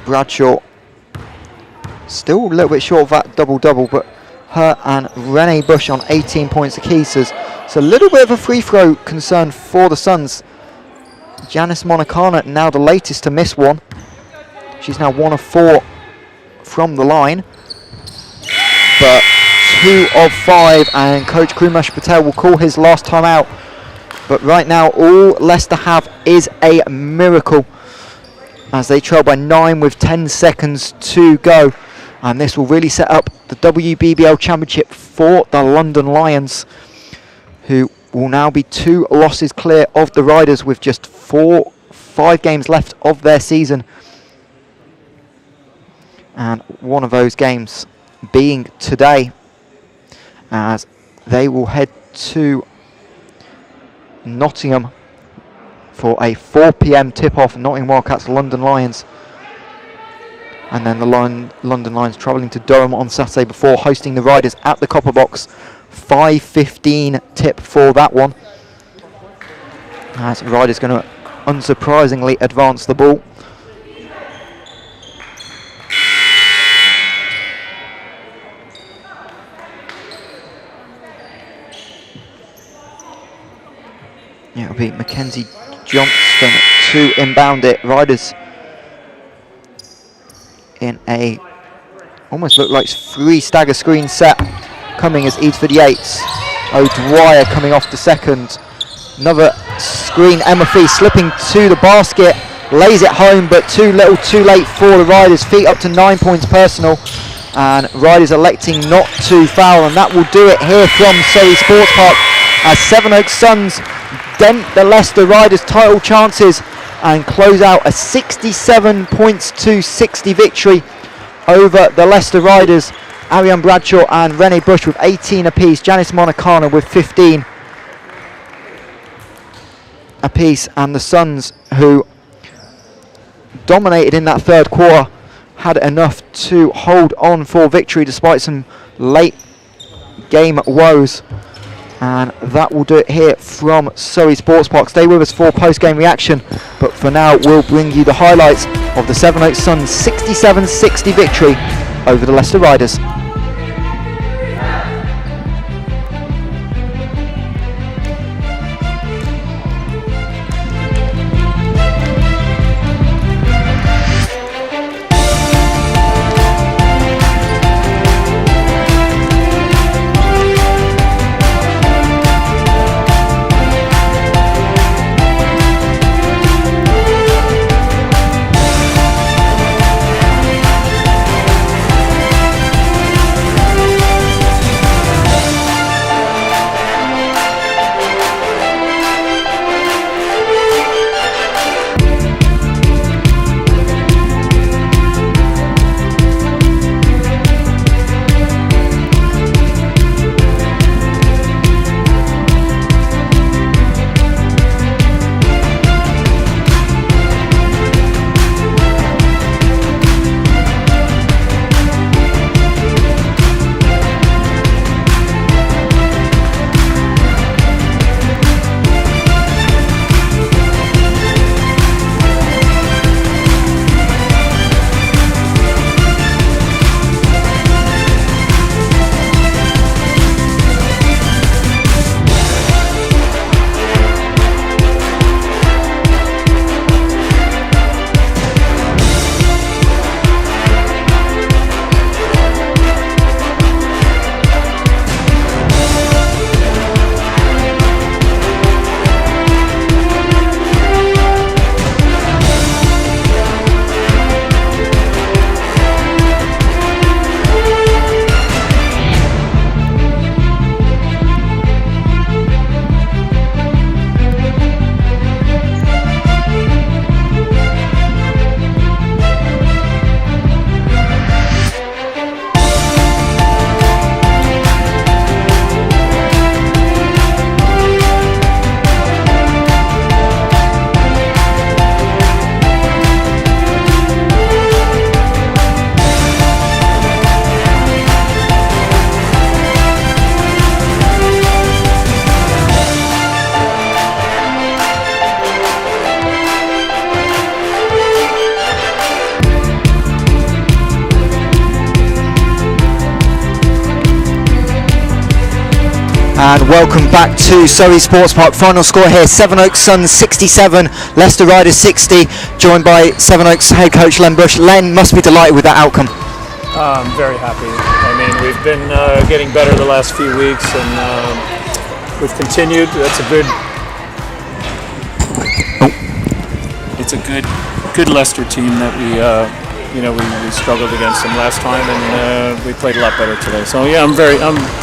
Bradshaw still a little bit short of that double-double, but her and Renee Bush on 18 points apiece. So it's a little bit of a free throw concern for the Suns. Janice Monacana now the latest to miss one. She's now 1 of 4 from the line, but 2 of 5, and Coach Krumesh Patel will call his last time out. But right now all Leicester have is a miracle, as they trail by 9 with 10 seconds to go. And this will really set up the WBBL Championship for the London Lions, who will now be 2 losses clear of the Riders with just 5 games left of their season. And one of those games being today, as they will head to Nottingham for a 4 p.m. tip-off. Nottingham Wildcats, London Lions. And then the London Lions travelling to Durham on Saturday before hosting the Riders at the Copper Box. 5:15 tip for that one, as Riders going to unsurprisingly advance the ball. Yeah, it'll be Mackenzie Johnston to inbound it. Riders in a almost look like 3 stagger screen set, coming as Edsford Yates. O'Dwyer coming off the second. Another screen. Emma Fee slipping to the basket, lays it home, but too little too late for the Riders. Feet up to 9 points personal, and Riders electing not to foul, and that will do it here from Surrey Sports Park, as Sevenoaks Suns dent the Leicester Riders title chances and close out a 67 points to 60 victory over the Leicester Riders. Ariane Bradshaw and Renee Bush with 18 apiece, Janice Monacana with 15 apiece, and the Suns, who dominated in that third quarter, had enough to hold on for victory despite some late game woes. And that will do it here from Surrey Sports Park. Stay with us for post-game reaction, but for now we'll bring you the highlights of the Sevenoaks Suns 67-60 victory over the Leicester Riders. And welcome back to Surrey Sports Park. Final score here, Sevenoaks Suns 67, Leicester Riders 60, joined by Sevenoaks head coach Len Bush. Len must be delighted with that outcome. I'm very happy. I mean, we've been getting better the last few weeks, and we've continued. That's a good. It's a good Leicester team that we struggled against them last time, and we played a lot better today. So yeah, I'm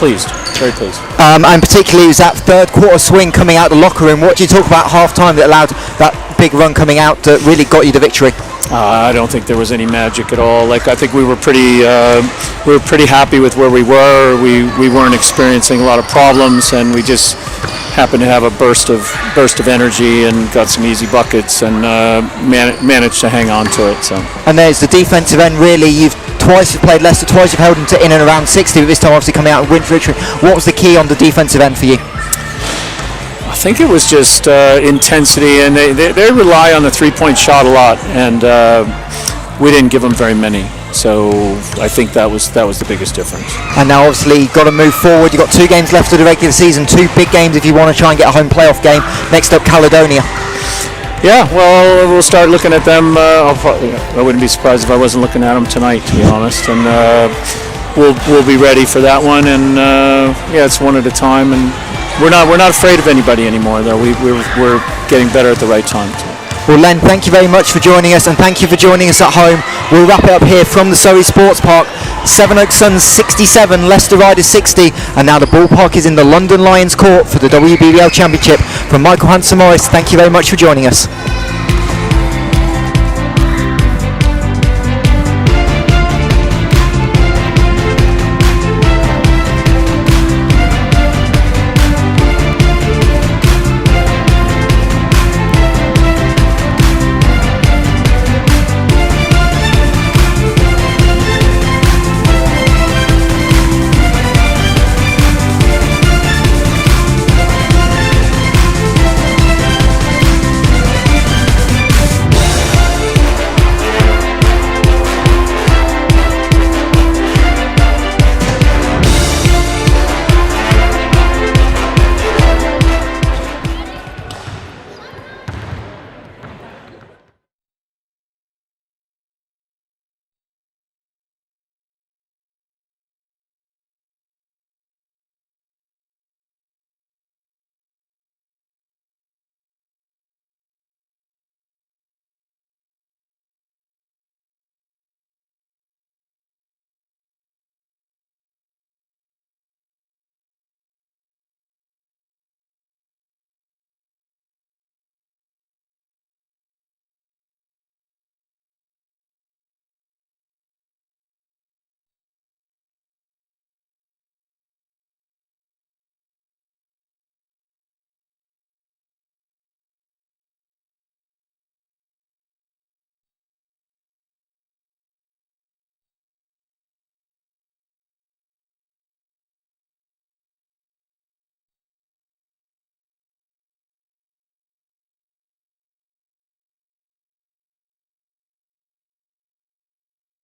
pleased, very pleased. And particularly, was that third quarter swing coming out the locker room. What do you talk about half time that allowed that big run coming out that really got you the victory? I don't think there was any magic at all. Like, I think we were pretty happy with where we were. We weren't experiencing a lot of problems, and we just happened to have a burst of energy and got some easy buckets, and managed to hang on to it. So. And there's the defensive end. Really, you've twice played Leicester, twice you've held them to in and around 60, but this time obviously coming out and win for victory. What was the key on the defensive end for you? I think it was just intensity, and they rely on the three-point shot a lot, and we didn't give them very many. So I think that was the biggest difference. And now obviously you've got to move forward. You've got 2 games left of the regular season, 2 big games if you want to try and get a home playoff game. Next up, Caledonia. Yeah, well, we'll start looking at them. I wouldn't be surprised if I wasn't looking at them tonight, to be honest. And we'll be ready for that one. And yeah, it's one at a time. And we're not afraid of anybody anymore, though. We're getting better at the right time. Well, Len, thank you very much for joining us, and thank you for joining us at home. We'll wrap it up here from the Surrey Sports Park. Sevenoaks Suns 67, Leicester Riders 60, and now the ballpark is in the London Lions court for the WBBL Championship. From Michael Hanson-Morris, thank you very much for joining us.